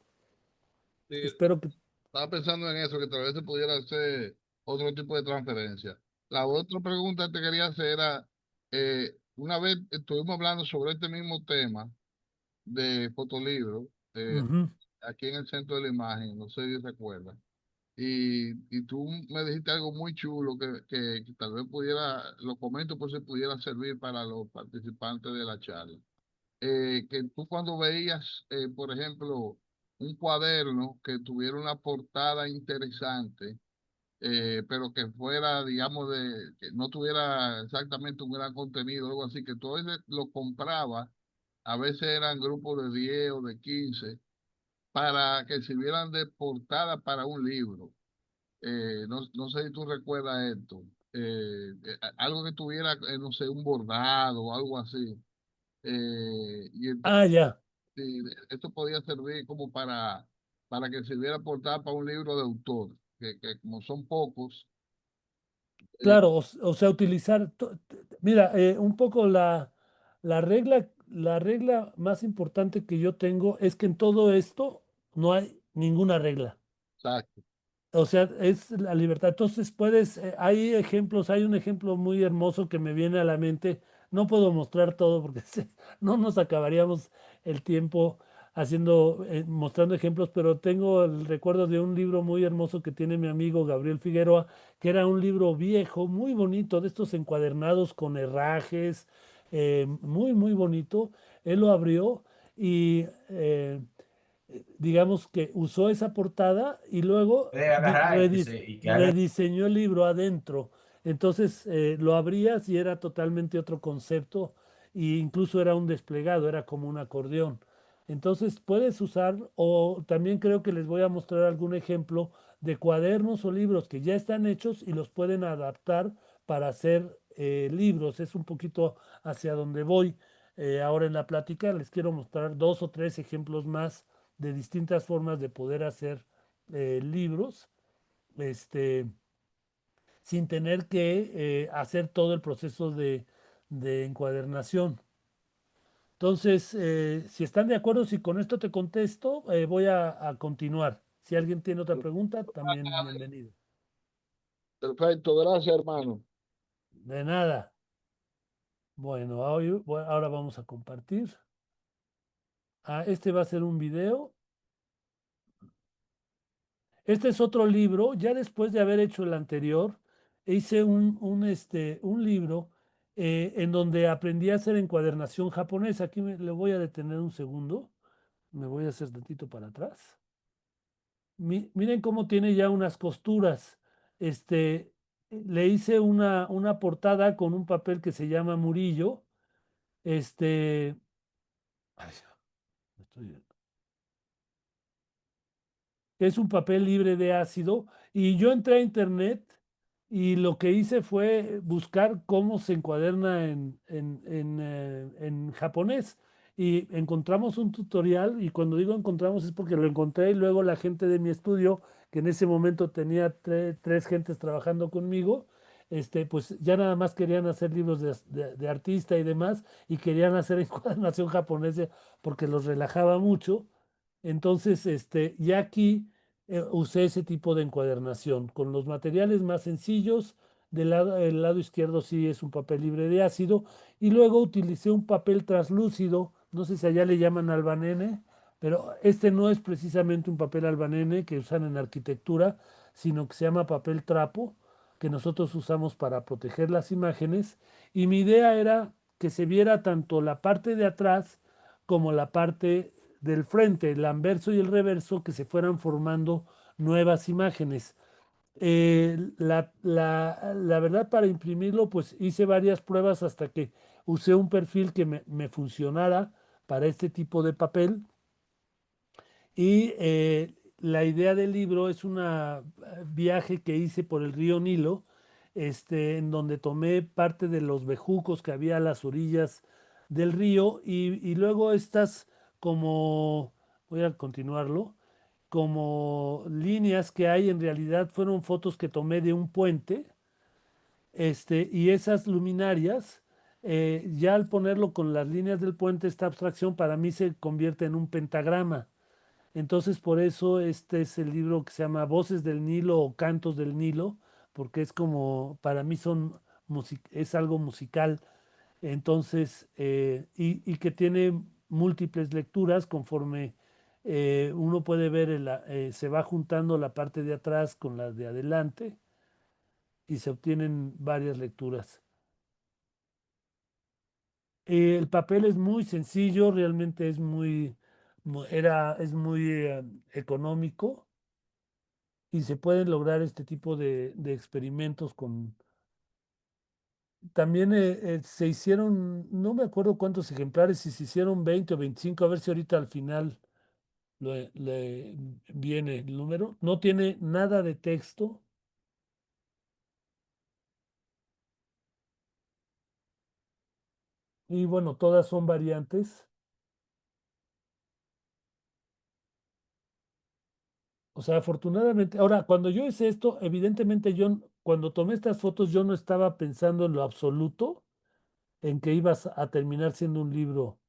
Sí, Espero que... estaba pensando en eso, que tal vez se pudiera hacer otro tipo de transferencia. La otra pregunta que te quería hacer era, una vez estuvimos hablando sobre este mismo tema de fotolibro, Ujú. aquí en el centro de la imagen, no sé si recuerdas. Y tú me dijiste algo muy chulo que tal vez pudiera, lo comento por si pudiera servir para los participantes de la charla. Que tú cuando veías, por ejemplo, un cuaderno que tuviera una portada interesante, pero que fuera, digamos, que no tuviera exactamente un gran contenido o algo así, que tú a veces lo comprabas, a veces eran grupos de 10 o de 15 para que sirvieran de portada para un libro. No sé si tú recuerdas esto. Algo que tuviera, no sé, un bordado o algo así. Y entonces, Ah, ya. sí, esto podía servir como para que sirviera portada para un libro de autor, que como son pocos, eh, Claro, o sea, utilizar, mira, un poco la regla más importante que yo tengo es que en todo esto no hay ninguna regla. exacto, O sea, es la libertad. Entonces puedes, hay ejemplos, hay un ejemplo muy hermoso que me viene a la mente. No puedo mostrar todo porque no nos acabaríamos el tiempo mostrando ejemplos, pero tengo el recuerdo de un libro muy hermoso que tiene mi amigo Gabriel Figueroa, que era un libro viejo, muy bonito, de estos encuadernados con herrajes, muy, muy bonito. Él lo abrió y digamos que usó esa portada y luego Puede agarrar y que haga. rediseñó el libro adentro. Entonces lo abrías y era totalmente otro concepto e incluso era un desplegado, era como un acordeón. Entonces puedes usar, o también creo que les voy a mostrar algún ejemplo de cuadernos o libros que ya están hechos y los pueden adaptar para hacer libros. Es un poquito hacia donde voy ahora en la plática. Les quiero mostrar dos o tres ejemplos más de distintas formas de poder hacer libros, este, sin tener que hacer todo el proceso de encuadernación. Entonces, si están de acuerdo, si con esto te contesto, voy a continuar. Si alguien tiene otra pregunta, también bienvenido. perfecto, gracias, hermano. De nada. Bueno, ahora vamos a compartir. Este va a ser un video. Este es otro libro, ya después de haber hecho el anterior, hice un libro en donde aprendí a hacer encuadernación japonesa. Aquí le voy a detener un segundo, me voy a hacer tantito para atrás. Miren cómo tiene ya unas costuras. Le hice una portada con un papel que se llama Murillo. Este, ay, estoy- es un papel libre de ácido. Y yo entré a internet y lo que hice fue buscar cómo se encuaderna en japonés. Y encontramos un tutorial, y cuando digo encontramos es porque lo encontré y luego la gente de mi estudio, que en ese momento tenía tres gentes trabajando conmigo, pues ya nada más querían hacer libros de artista y demás, y querían hacer encuadernación japonesa porque los relajaba mucho. Entonces, ya aquí usé ese tipo de encuadernación con los materiales más sencillos. El lado izquierdo sí es un papel libre de ácido. Y luego utilicé un papel translúcido. No sé si allá le llaman albanene, pero este no es precisamente un papel albanene que usan en arquitectura, sino que se llama papel trapo, que nosotros usamos para proteger las imágenes. Y mi idea era que se viera tanto la parte de atrás como la parte del frente, el anverso y el reverso, que se fueran formando nuevas imágenes. La verdad, para imprimirlo, pues hice varias pruebas hasta que usé un perfil que me funcionara para este tipo de papel. Y la idea del libro es un viaje que hice por el río Nilo, en donde tomé parte de los bejucos que había a las orillas del río y luego estas como, voy a continuarlo, como líneas que hay en realidad fueron fotos que tomé de un puente, y esas luminarias, ya al ponerlo con las líneas del puente, esta abstracción para mí se convierte en un pentagrama. Entonces, por eso este es el libro que se llama Voces del Nilo o Cantos del Nilo, porque es como, para mí es algo musical. Entonces, y que tiene múltiples lecturas conforme uno puede ver, se va juntando la parte de atrás con la de adelante y se obtienen varias lecturas. El papel es muy sencillo, realmente es es muy económico y se pueden lograr este tipo de experimentos con... También se hicieron, no me acuerdo cuántos ejemplares, si se hicieron 20 o 25, a ver si ahorita al final le viene el número. No tiene nada de texto y bueno, todas son variantes. O sea, afortunadamente, ahora, cuando yo hice esto, evidentemente cuando tomé estas fotos, yo no estaba pensando en lo absoluto en que ibas a terminar siendo un libro.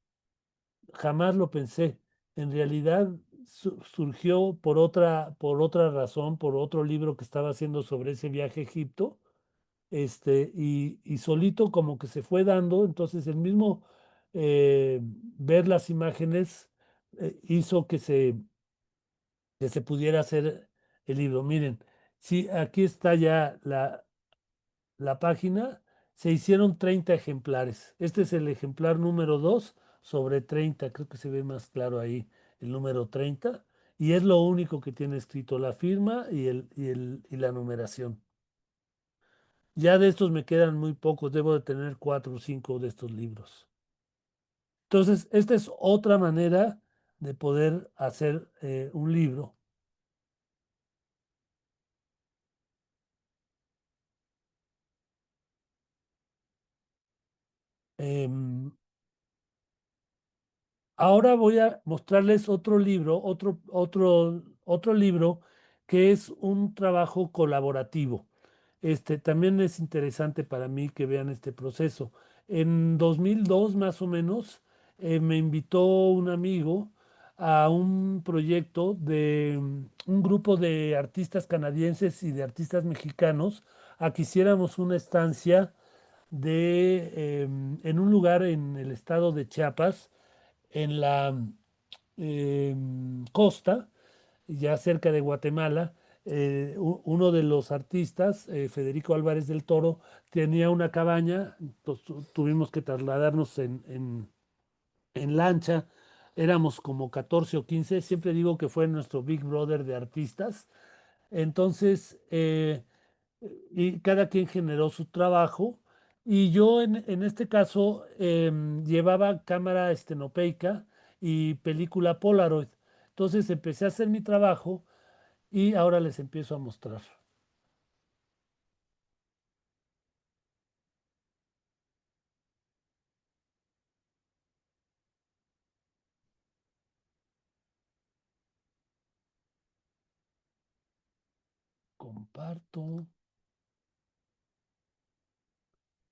Jamás lo pensé. En realidad surgió por otra razón, por otro libro que estaba haciendo sobre ese viaje a Egipto, y solito como que se fue dando, entonces el mismo ver las imágenes hizo que se pudiera hacer el libro. Miren, sí, aquí está ya la página, se hicieron 30 ejemplares. Este es el ejemplar número 2 sobre 30, creo que se ve más claro ahí el número 30, y es lo único que tiene escrito la firma y la numeración. Ya de estos me quedan muy pocos, debo de tener 4 o 5 de estos libros. Entonces, esta es otra manera de poder hacer un libro. Em, Ahora voy a mostrarles otro libro, otro libro que es un trabajo colaborativo. También es interesante para mí que vean este proceso. En 2002 más o menos me invitó un amigo a un proyecto de un grupo de artistas canadienses y de artistas mexicanos a que hiciéramos una estancia en un lugar en el estado de Chiapas, en la costa, ya cerca de Guatemala. Uno de los artistas, Federico Álvarez del Toro, tenía una cabaña, entonces tuvimos que trasladarnos en lancha, éramos como 14 o 15, siempre digo que fue nuestro Big Brother de artistas. Entonces, y cada quien generó su trabajo. Y yo en este caso llevaba cámara estenopeica y película Polaroid. Entonces empecé a hacer mi trabajo y ahora les empiezo a mostrar. Comparto.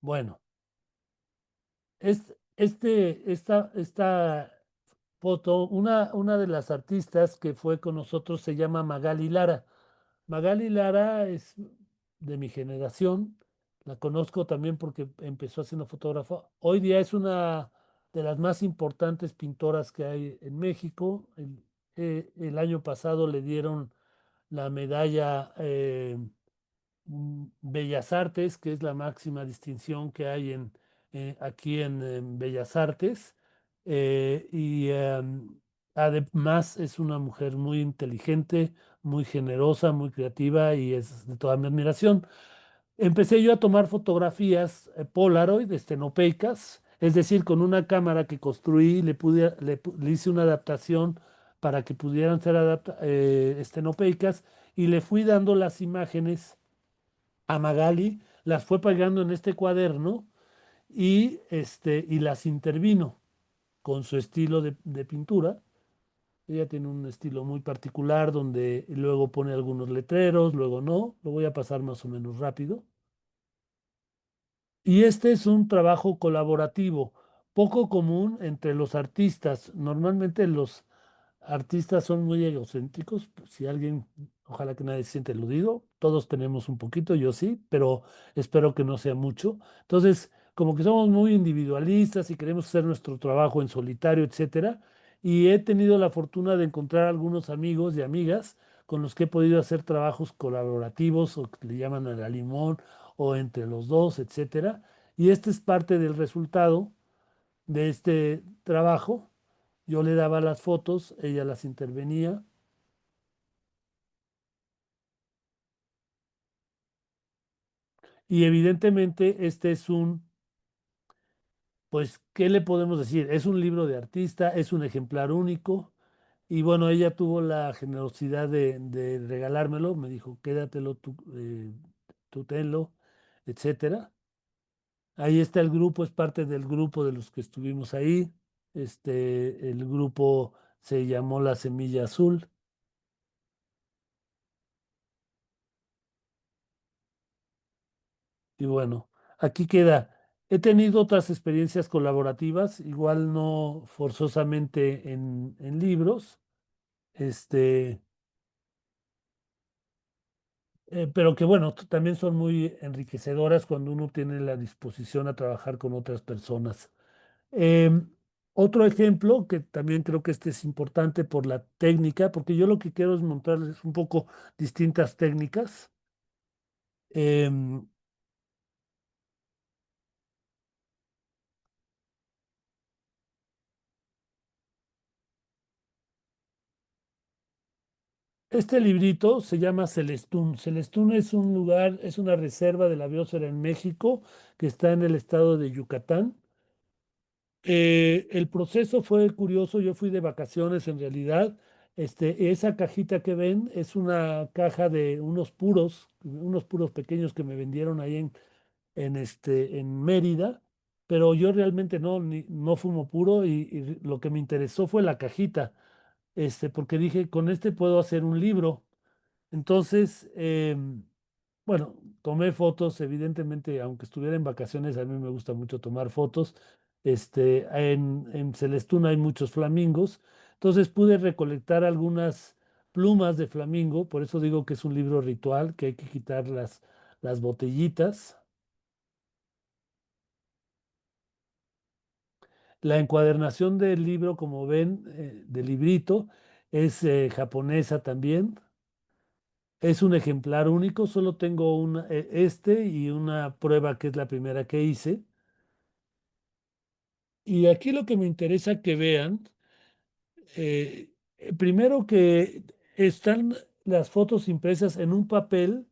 Bueno, esta foto, una de las artistas que fue con nosotros se llama Magali Lara. Magali Lara es de mi generación, la conozco también porque empezó haciendo fotógrafa. Hoy día es una de las más importantes pintoras que hay en México. El año pasado le dieron la medalla Bellas Artes, que es la máxima distinción que hay aquí en Bellas Artes. Y además es una mujer muy inteligente, muy generosa, muy creativa y es de toda mi admiración. Empecé yo a tomar fotografías Polaroid, estenopeicas, es decir, con una cámara que construí, le hice una adaptación para que pudieran ser estenopeicas y le fui dando las imágenes a Magali, las fue pegando en este cuaderno y las intervino con su estilo de pintura. Ella tiene un estilo muy particular donde luego pone algunos letreros, luego no, lo voy a pasar más o menos rápido. Y este es un trabajo colaborativo, poco común entre los artistas. Normalmente los artistas son muy egocéntricos. Si alguien, ojalá que nadie se siente eludido, todos tenemos un poquito, yo sí, pero espero que no sea mucho. Entonces, como que somos muy individualistas y queremos hacer nuestro trabajo en solitario, etcétera. Y he tenido la fortuna de encontrar algunos amigos y amigas con los que he podido hacer trabajos colaborativos o que le llaman a la limón o entre los dos, etcétera. Y este es parte del resultado de este trabajo. Yo le daba las fotos, ella las intervenía. Y evidentemente este es pues, ¿qué le podemos decir? Es un libro de artista, es un ejemplar único. Y bueno, ella tuvo la generosidad de regalármelo, me dijo, quédatelo tú tenlo, etcétera. Ahí está el grupo, es parte del grupo de los que estuvimos ahí. El grupo se llamó La Semilla Azul. Y bueno, aquí queda. He tenido otras experiencias colaborativas, igual no forzosamente en libros, este, pero que bueno, también son muy enriquecedoras cuando uno tiene la disposición a trabajar con otras personas. Em, Otro ejemplo, que también creo que este es importante por la técnica, porque yo lo que quiero es montarles un poco distintas técnicas. Em, Este librito se llama Celestún. Celestún es un lugar, es una reserva de la biosfera en México que está en el estado de Yucatán. El proceso fue curioso, yo fui de vacaciones en realidad. Esa cajita que ven es una caja de unos puros pequeños que me vendieron ahí en Mérida, pero yo realmente no fumo puro y lo que me interesó fue la cajita, porque dije, con este puedo hacer un libro. Entonces, bueno, tomé fotos, evidentemente, aunque estuviera en vacaciones, a mí me gusta mucho tomar fotos. En Celestún hay muchos flamingos, entonces pude recolectar algunas plumas de flamingo, por eso digo que es un libro ritual, que hay que quitar las botellitas. La encuadernación del libro, como ven, del librito, es japonesa también. Es un ejemplar único, solo tengo este y una prueba que es la primera que hice. Y aquí lo que me interesa que vean, primero que están las fotos impresas en un papel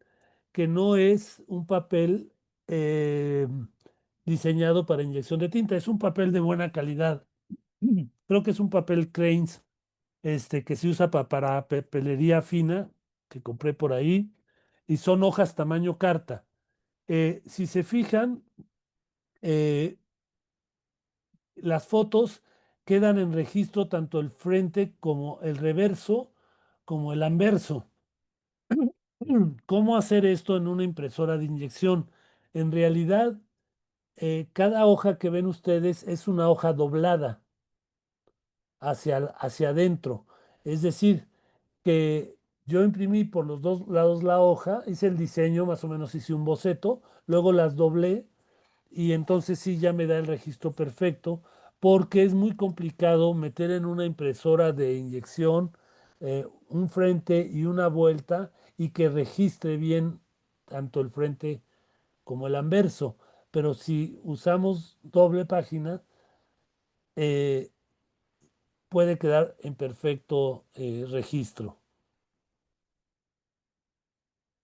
que no es un papel eh, diseñado para inyección de tinta, es un papel de buena calidad. Creo que es un papel Cranes, que se usa para papelería fina, que compré por ahí, y son hojas tamaño carta. Si se fijan, eh, las fotos quedan en registro tanto el frente como el reverso, como el anverso. ¿Cómo hacer esto en una impresora de inyección? En realidad, cada hoja que ven ustedes es una hoja doblada hacia adentro. Es decir, que yo imprimí por los dos lados la hoja, hice el diseño, más o menos hice un boceto, luego las doblé y entonces sí ya me da el registro perfecto, porque es muy complicado meter en una impresora de inyección un frente y una vuelta y que registre bien tanto el frente como el anverso. pero si usamos doble página, eh, puede quedar en perfecto registro.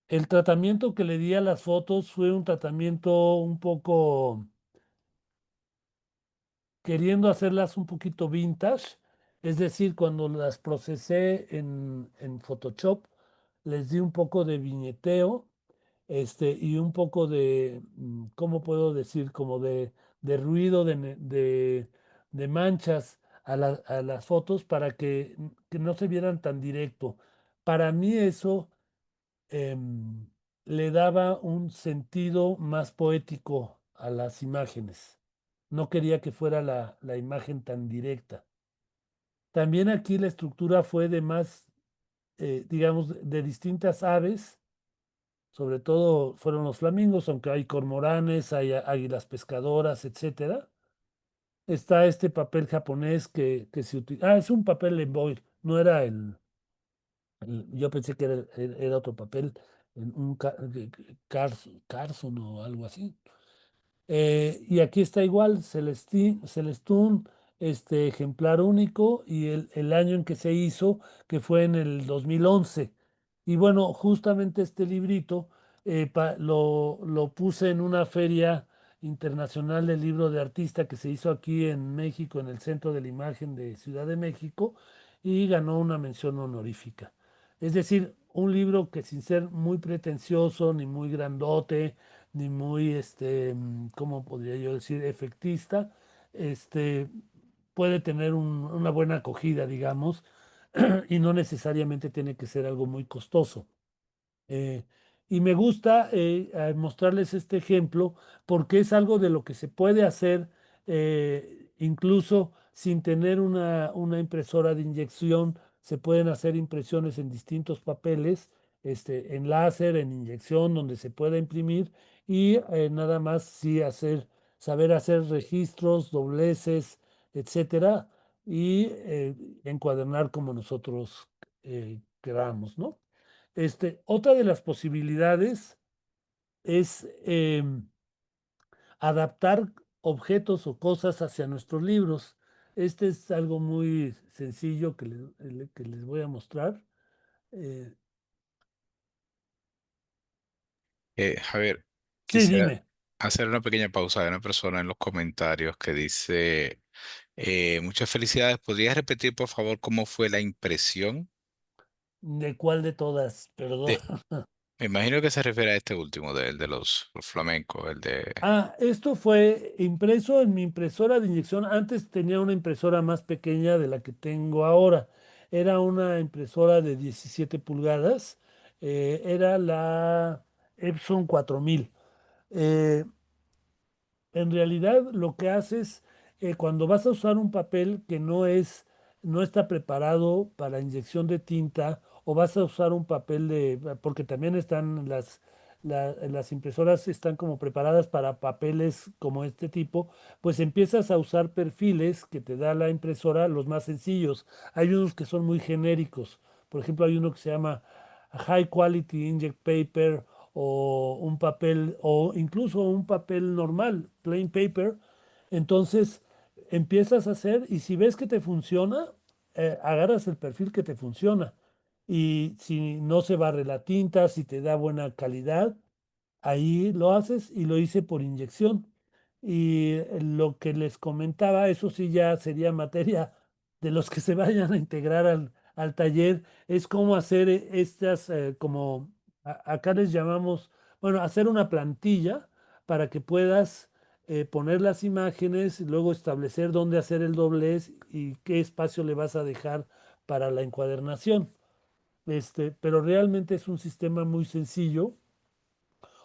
El tratamiento que le di a las fotos fue un tratamiento un poco queriendo hacerlas un poquito vintage, es decir, cuando las procesé en Photoshop, les di un poco de viñeteo, y un poco de, ¿cómo puedo decir? Como de ruido, de manchas a las fotos para que no se vieran tan directo. Para mí eso le daba un sentido más poético a las imágenes. No quería que fuera la imagen tan directa. También aquí la estructura fue de más, digamos, de distintas aves, sobre todo fueron los flamingos, aunque hay cormoranes, hay águilas pescadoras, etcétera. Está este papel japonés que se utiliza. Ah, es un papel en foil, no era yo pensé que era otro papel, en un Carson o algo así. Y aquí está igual, Celestún, este ejemplar único y el año en que se hizo, que fue en el 2011. Y bueno, justamente este librito lo puse en una feria internacional del libro de artista que se hizo aquí en México, en el Centro de la Imagen de Ciudad de México, y ganó una mención honorífica. Es decir, un libro que sin ser muy pretencioso ni muy grandote, ni muy, ¿cómo podría yo decir?, efectista, este, puede tener una buena acogida, digamos, y no necesariamente tiene que ser algo muy costoso. Eh, y me gusta mostrarles este ejemplo porque es algo de lo que se puede hacer incluso sin tener una impresora de inyección. Se pueden hacer impresiones en distintos papeles, en láser, en inyección, donde se pueda imprimir y nada más sí saber hacer registros, dobleces, etcétera, y encuadernar como nosotros queramos, ¿no? Otra de las posibilidades es adaptar objetos o cosas hacia nuestros libros. Este es algo muy sencillo que les voy a mostrar. Eh, Javier, sí, quisiera dime, hacer una pequeña pausa de una persona en los comentarios que dice, muchas felicidades, ¿podrías repetir por favor cómo fue la impresión? ¿de cuál de todas? Perdón. De, Me imagino que se refiere a este último, de los flamencos, el de... Ah, esto fue impreso en mi impresora de inyección. Antes tenía una impresora más pequeña de la que tengo ahora. Era una impresora de 17 pulgadas. Era la Epson 4000. Eh, en realidad lo que haces cuando vas a usar un papel que no está preparado para inyección de tinta o vas a usar un papel porque también están las impresoras están como preparadas para papeles como este tipo, pues empiezas a usar perfiles que te da la impresora, los más sencillos. Hay unos que son muy genéricos. Por ejemplo, hay uno que se llama High Quality Inkjet Paper o un papel o incluso un papel normal, plain paper. Entonces empiezas a hacer y si ves que te funciona, agarras el perfil que te funciona. Y si no se barre la tinta, si te da buena calidad, ahí lo haces y lo hice por inyección. Y lo que les comentaba, eso sí ya sería materia de los que se vayan a integrar al taller, es cómo hacer estas, como acá les llamamos, bueno, hacer una plantilla para que puedas poner las imágenes y luego establecer dónde hacer el doblez y qué espacio le vas a dejar para la encuadernación. Pero realmente es un sistema muy sencillo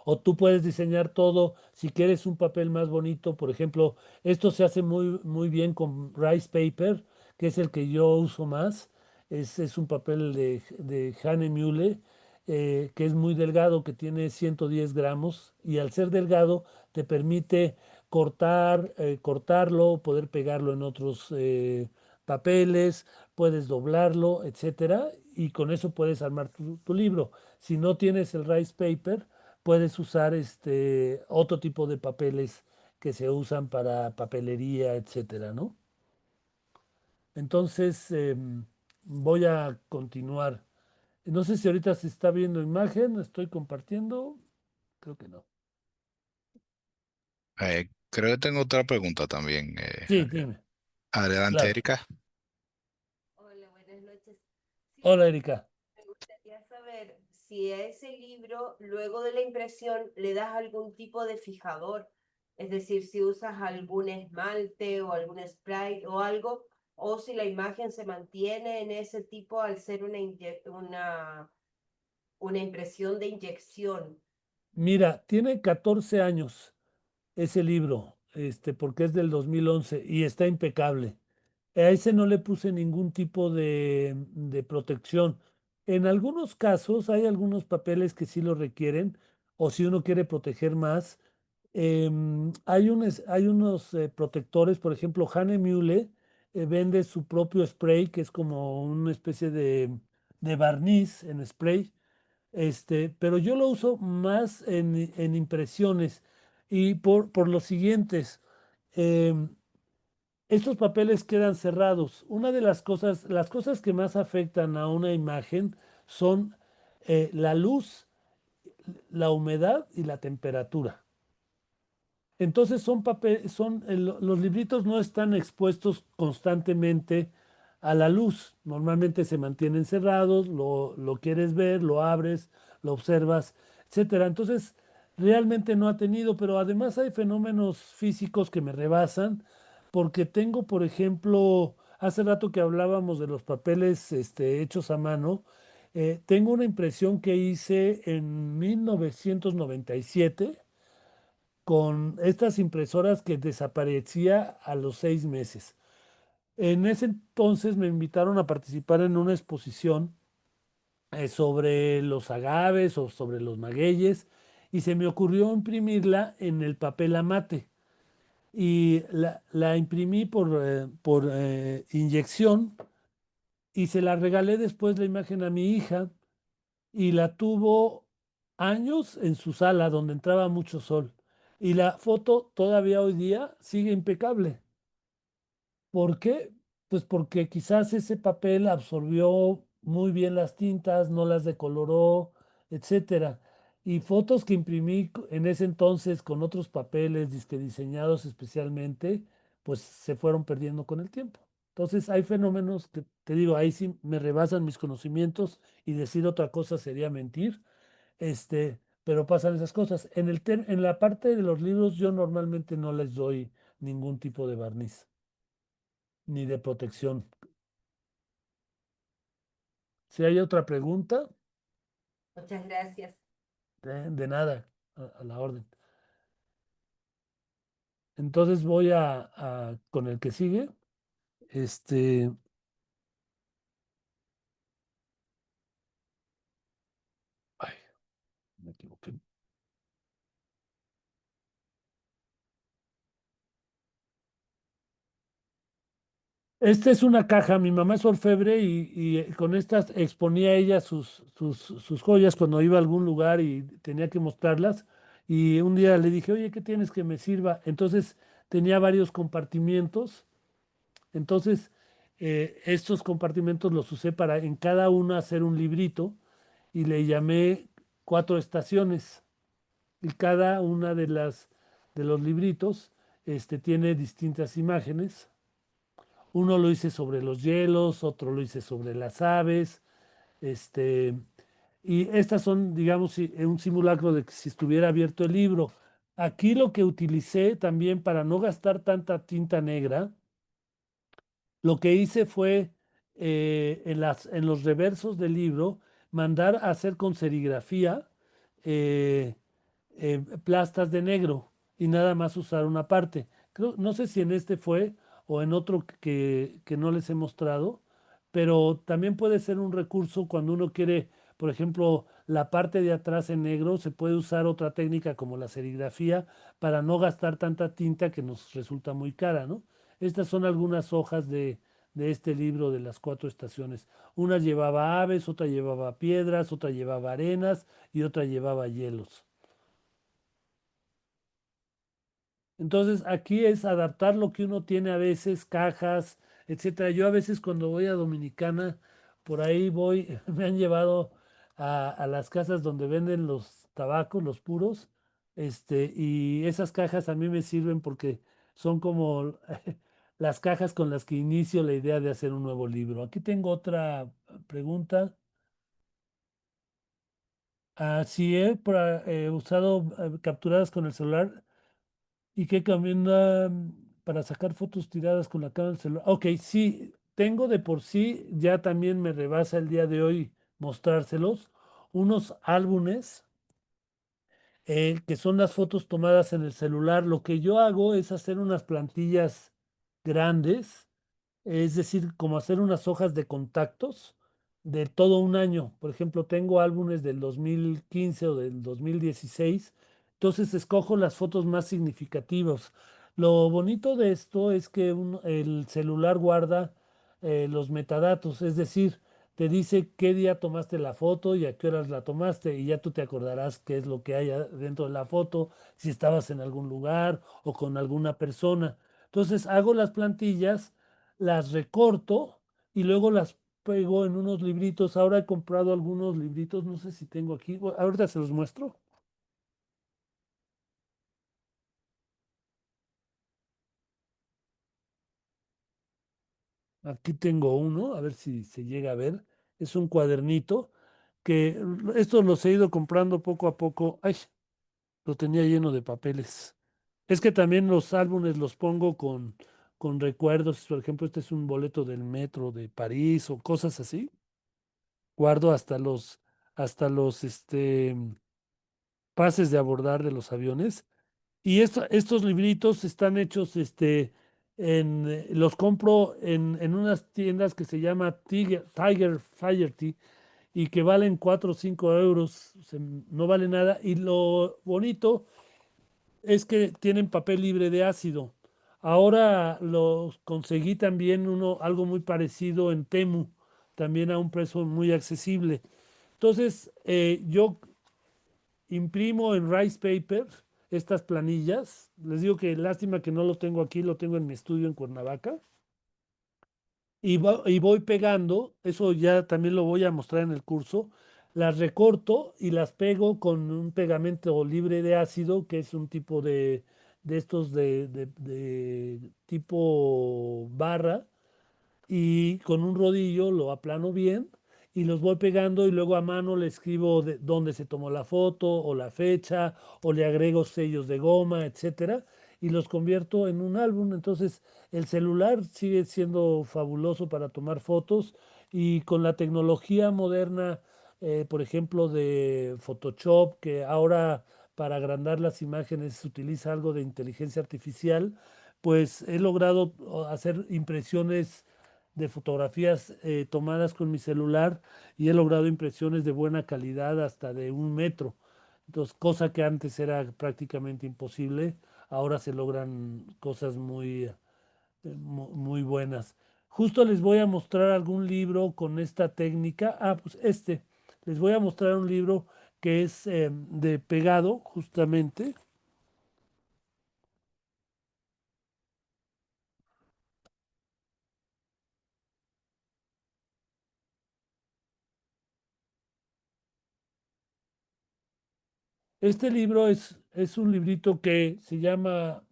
o tú puedes diseñar todo, si quieres un papel más bonito, por ejemplo, esto se hace muy, muy bien con rice paper, que es el que yo uso más. Es un papel de Hahnemühle, que es muy delgado, que tiene 110 gramos, y al ser delgado te permite cortarlo, poder pegarlo en otros papeles, puedes doblarlo, etcétera, y con eso puedes armar tu libro. Si no tienes el rice paper, puedes usar otro tipo de papeles que se usan para papelería, etcétera, ¿no? Entonces, voy a continuar. No sé si ahorita se está viendo imagen, estoy compartiendo, creo que no. Creo que tengo otra pregunta también. Sí, dime, Adelante, claro. Erika. Hola, buenas noches. Sí, Hola, Erika. me gustaría saber si a ese libro, luego de la impresión, le das algún tipo de fijador, es decir, si usas algún esmalte o algún spray o algo, o si la imagen se mantiene en ese tipo al ser una impresión de inyección. Mira, tiene 14 años ese libro, porque es del 2011 y está impecable. A ese no le puse ningún tipo de protección. En algunos casos hay algunos papeles que sí lo requieren, o si uno quiere proteger más, hay unos protectores, por ejemplo, Hahnemühle vende su propio spray, que es como una especie de barniz en spray, pero yo lo uso más en impresiones y por los siguientes. em, Estos papeles quedan cerrados. Una de las cosas que más afectan a una imagen son la luz, la humedad y la temperatura. Entonces los libritos no están expuestos constantemente a la luz. Normalmente se mantienen cerrados, lo quieres ver, lo abres, lo observas, etcétera. Entonces, realmente no ha tenido, pero además hay fenómenos físicos que me rebasan, porque tengo, por ejemplo, hace rato que hablábamos de los papeles, hechos a mano, tengo una impresión que hice en 1997 con estas impresoras que desaparecía a los 6 meses. En ese entonces me invitaron a participar en una exposición sobre los agaves o sobre los magueyes y se me ocurrió imprimirla en el papel amate y la imprimí por inyección y se la regalé después la imagen a mi hija y la tuvo años en su sala donde entraba mucho sol. Y la foto todavía hoy día sigue impecable. ¿Por qué? Pues porque quizás ese papel absorbió muy bien las tintas, no las decoloró, etcétera. Y fotos que imprimí en ese entonces con otros papeles disque diseñados especialmente, pues se fueron perdiendo con el tiempo. Entonces hay fenómenos que te digo, ahí sí me rebasan mis conocimientos y decir otra cosa sería mentir, pero pasan esas cosas. En la parte de los libros yo normalmente no les doy ningún tipo de barniz ni de protección. Si hay otra pregunta, Muchas gracias. de nada, a la orden. Entonces voy con el que sigue. Este, ay, me equivoqué. Esta es una caja, mi mamá es orfebre y con estas exponía ella sus joyas cuando iba a algún lugar y tenía que mostrarlas. Y un día le dije, oye, ¿qué tienes que me sirva? Entonces tenía varios compartimientos. Entonces, estos compartimentos los usé para en cada uno hacer un librito y le llamé cuatro estaciones. Y cada una de los libritos, tiene distintas imágenes. Uno lo hice sobre los hielos, otro lo hice sobre las aves, este, y estas son, digamos, un simulacro de que si estuviera abierto el libro. Aquí lo que utilicé también para no gastar tanta tinta negra, lo que hice fue en los reversos del libro mandar a hacer con serigrafía eh, plastas de negro y nada más usar una parte. No sé si en este fue o en otro que no les he mostrado, pero también puede ser un recurso cuando uno quiere, por ejemplo, la parte de atrás en negro, se puede usar otra técnica como la serigrafía para no gastar tanta tinta que nos resulta muy cara, ¿no? Estas son algunas hojas de este libro de las cuatro estaciones. Una llevaba aves, otra llevaba piedras, otra llevaba arenas y otra llevaba hielos. Entonces, aquí es adaptar lo que uno tiene a veces, cajas, etcétera. Yo a veces cuando voy a Dominicana, por ahí voy, me han llevado a las casas donde venden los tabacos, los puros, y esas cajas a mí me sirven porque son como las cajas con las que inicio la idea de hacer un nuevo libro. Aquí tengo otra pregunta. Si he usado capturadas con el celular. ¿Y qué recomienda para sacar fotos tiradas con la cámara del celular? Ok, sí, tengo de por sí, ya también me rebasa el día de hoy mostrárselos, unos álbumes que son las fotos tomadas en el celular. Lo que yo hago es hacer unas plantillas grandes, es decir, como hacer unas hojas de contactos de todo un año. Por ejemplo, tengo álbumes del 2015 o del 2016, entonces escojo las fotos más significativas. Lo bonito de esto es que el celular guarda los metadatos, es decir, te dice qué día tomaste la foto y a qué horas la tomaste, y ya tú te acordarás qué es lo que hay dentro de la foto, si estabas en algún lugar o con alguna persona. Entonces hago las plantillas, las recorto y luego las pego en unos libritos. Ahora he comprado algunos libritos, no sé si tengo aquí, ahorita se los muestro. Aquí tengo uno, a ver si se llega a ver. Es un cuadernito que estos los he ido comprando poco a poco. Ay, lo tenía lleno de papeles. Es que también los álbumes los pongo con recuerdos. Por ejemplo, este es un boleto del metro de París o cosas así. Guardo hasta los pases de abordar de los aviones. Y estos libritos están hechos, los compro en unas tiendas que se llama Tiger Fighter y que valen 4 o 5 euros, no vale nada. Y lo bonito es que tienen papel libre de ácido. Ahora los conseguí también algo muy parecido en Temu, también a un precio muy accesible. Entonces, yo imprimo en rice paper estas planillas. Les digo que lástima que no lo tengo aquí, lo tengo en mi estudio en Cuernavaca. Y voy pegando, eso ya también lo voy a mostrar en el curso. Las recorto y las pego con un pegamento libre de ácido, que es un tipo de estos de tipo barra, y con un rodillo lo aplano bien y los voy pegando y luego a mano le escribo dónde se tomó la foto o la fecha o le agrego sellos de goma, etcétera, y los convierto en un álbum. Entonces, el celular sigue siendo fabuloso para tomar fotos y con la tecnología moderna, por ejemplo, de Photoshop, que ahora para agrandar las imágenes se utiliza algo de inteligencia artificial, pues he logrado hacer impresiones de fotografías tomadas con mi celular y he logrado impresiones de buena calidad hasta de 1 metro. Entonces, cosa que antes era prácticamente imposible, ahora se logran cosas muy buenas. Justo les voy a mostrar algún libro con esta técnica. Pues les voy a mostrar un libro que es de pegado, justamente. Este libro es un librito que se llama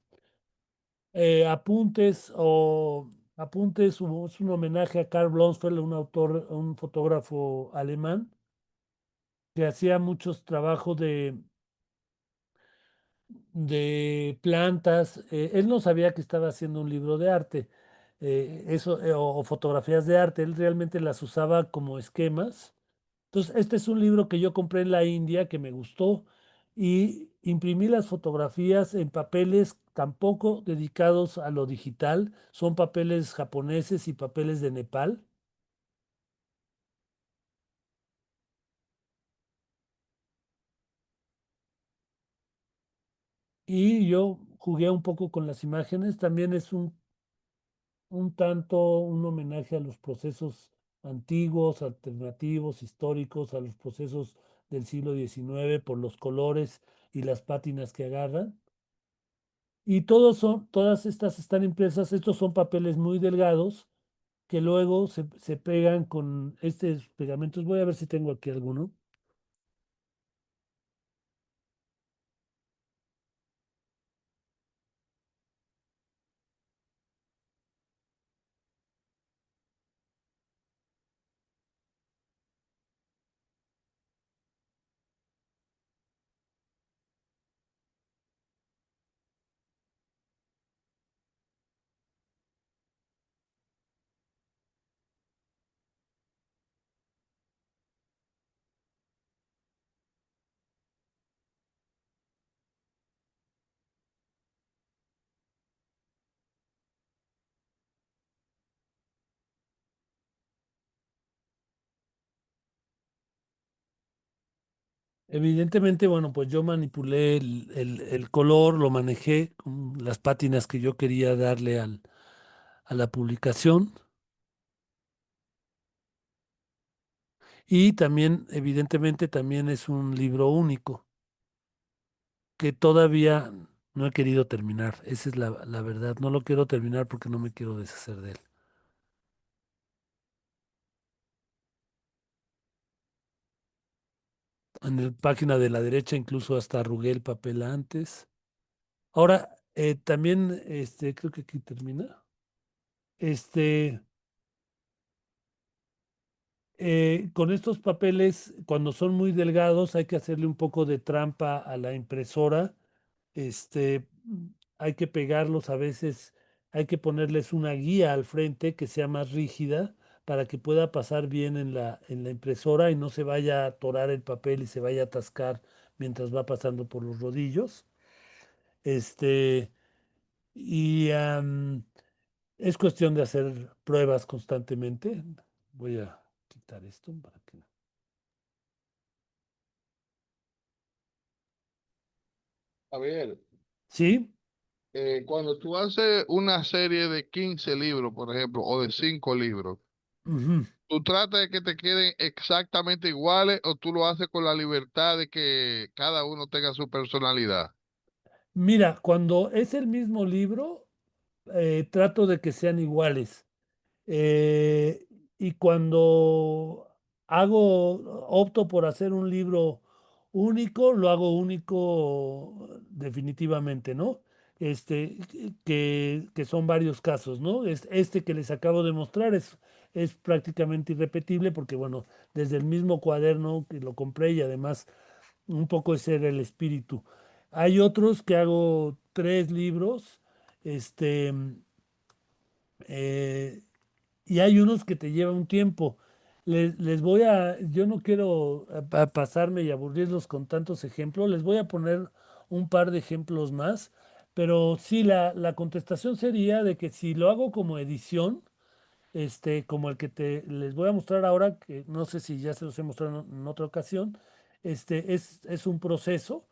Apuntes o Apuntes, es un homenaje a Karl Blomfeld, un autor, un fotógrafo alemán que hacía muchos trabajos de plantas. Él no sabía que estaba haciendo un libro de arte, o fotografías de arte. Él realmente las usaba como esquemas. Entonces, este es un libro que yo compré en la India que me gustó y imprimí las fotografías en papeles tampoco dedicados a lo digital, son papeles japoneses y papeles de Nepal. Y yo jugué un poco con las imágenes, también es un tanto un homenaje a los procesos antiguos, alternativos, históricos, a los procesos del siglo XIX por los colores y las pátinas que agarran. Y todas estas están impresas, estos son papeles muy delgados que luego se pegan con estos pegamentos. Voy a ver si tengo aquí alguno. Evidentemente, bueno, pues yo manipulé el color, lo manejé con las pátinas que yo quería darle a la publicación. Y también, evidentemente, también es un libro único que todavía no he querido terminar. Esa es la verdad. No lo quiero terminar porque no me quiero deshacer de él. En la página de la derecha incluso hasta arrugué el papel antes. Ahora, también, creo que aquí termina. Este, con estos papeles, cuando son muy delgados, hay que hacerle un poco de trampa a la impresora. Hay que pegarlos a veces, hay que ponerles una guía al frente que sea más rígida para que pueda pasar bien en la impresora y no se vaya a atorar el papel y se vaya a atascar mientras va pasando por los rodillos. Este, y es cuestión de hacer pruebas constantemente. Voy a quitar esto para que... A ver, Sí. cuando tú haces una serie de 15 libros, por ejemplo, o de 5 libros, Ujú. ¿tú tratas de que te queden exactamente iguales o tú lo haces con la libertad de que cada uno tenga su personalidad? Mira, cuando es el mismo libro, trato de que sean iguales. Eh, y cuando opto por hacer un libro único, lo hago único definitivamente, ¿no? Que son varios casos, ¿no? Este que les acabo de mostrar es prácticamente irrepetible porque, bueno, desde el mismo cuaderno que lo compré y además un poco ese era el espíritu. Hay otros que hago 3 libros, este, eh, y hay unos que te llevan un tiempo. Yo no quiero pasarme y aburrirlos con tantos ejemplos, les voy a poner un par de ejemplos más, pero sí, la contestación sería de que si lo hago como edición, como el que les voy a mostrar ahora, que no sé si ya se los he mostrado en otra ocasión, es un proceso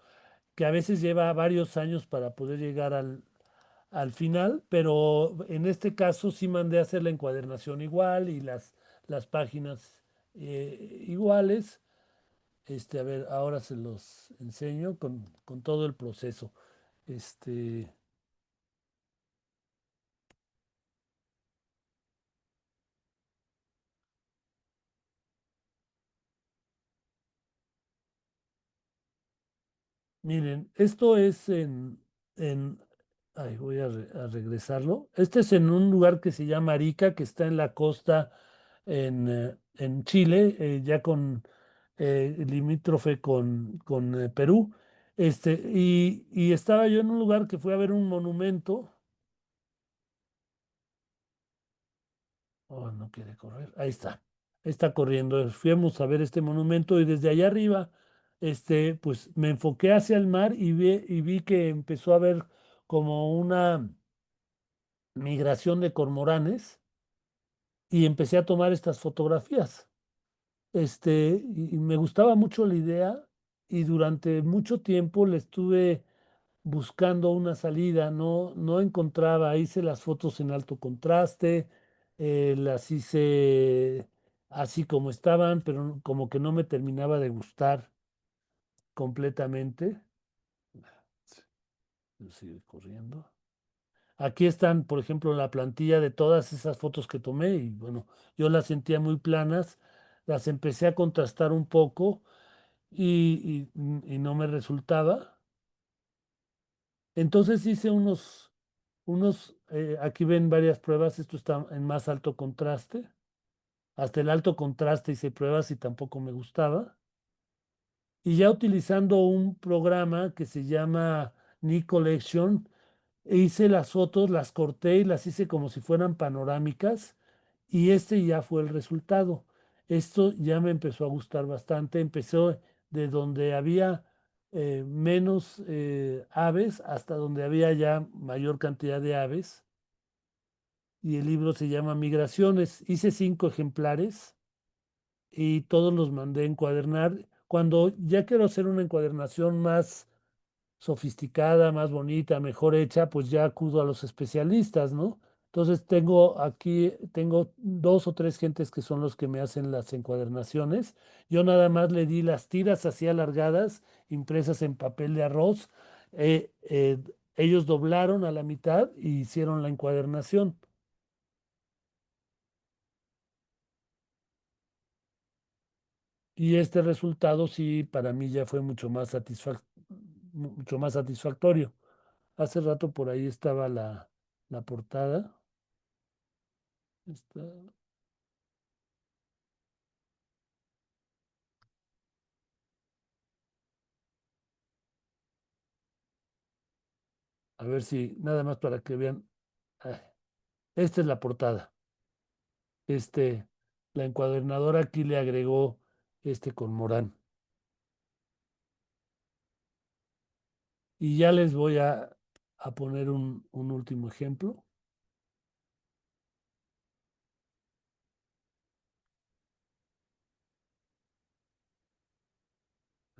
que a veces lleva varios años para poder llegar al final, pero en este caso sí mandé a hacer la encuadernación igual y las páginas iguales. A ver, ahora se los enseño con todo el proceso. Este, Miren, esto es ay, voy a regresarlo. Este es en un lugar que se llama Arica, que está en la costa en Chile, ya con limítrofe con Perú. Y estaba yo en un lugar que fui a ver un monumento. Oh, no quiere correr. Ahí está. Está corriendo. Fuimos a ver este monumento y desde allá arriba, pues me enfoqué hacia el mar y vi que empezó a haber como una migración de cormoranes y empecé a tomar estas fotografías. Y me gustaba mucho la idea y durante mucho tiempo le estuve buscando una salida, no encontraba, hice las fotos en alto contraste, las hice así como estaban, pero como que no me terminaba de gustar completamente. Sigue corriendo. Aquí están, por ejemplo, la plantilla de todas esas fotos que tomé y bueno, yo las sentía muy planas, las empecé a contrastar un poco y no me resultaba. Entonces hice aquí ven varias pruebas, esto está en más alto contraste. Hasta el alto contraste hice pruebas y tampoco me gustaba. Y ya utilizando un programa que se llama Nick Collection, hice las fotos, las corté y las hice como si fueran panorámicas y este ya fue el resultado. Esto ya me empezó a gustar bastante. Empezó de donde había menos aves hasta donde había ya mayor cantidad de aves. Y el libro se llama Migraciones. Hice 5 ejemplares y todos los mandé a encuadernar. Cuando ya quiero hacer una encuadernación más sofisticada, más bonita, mejor hecha, pues ya acudo a los especialistas, ¿no? Entonces tengo 2 o 3 gentes que son los que me hacen las encuadernaciones. Yo nada más le di las tiras así alargadas, impresas en papel de arroz. Ellos doblaron a la mitad y hicieron la encuadernación. Y este resultado sí, para mí ya fue mucho más satisfactorio. Hace rato por ahí estaba la portada. Está- a ver si, nada más para que vean. Ah, esta es la portada. Este, la encuadernadora aquí le agregó con Morán. Y ya les voy a poner un último ejemplo.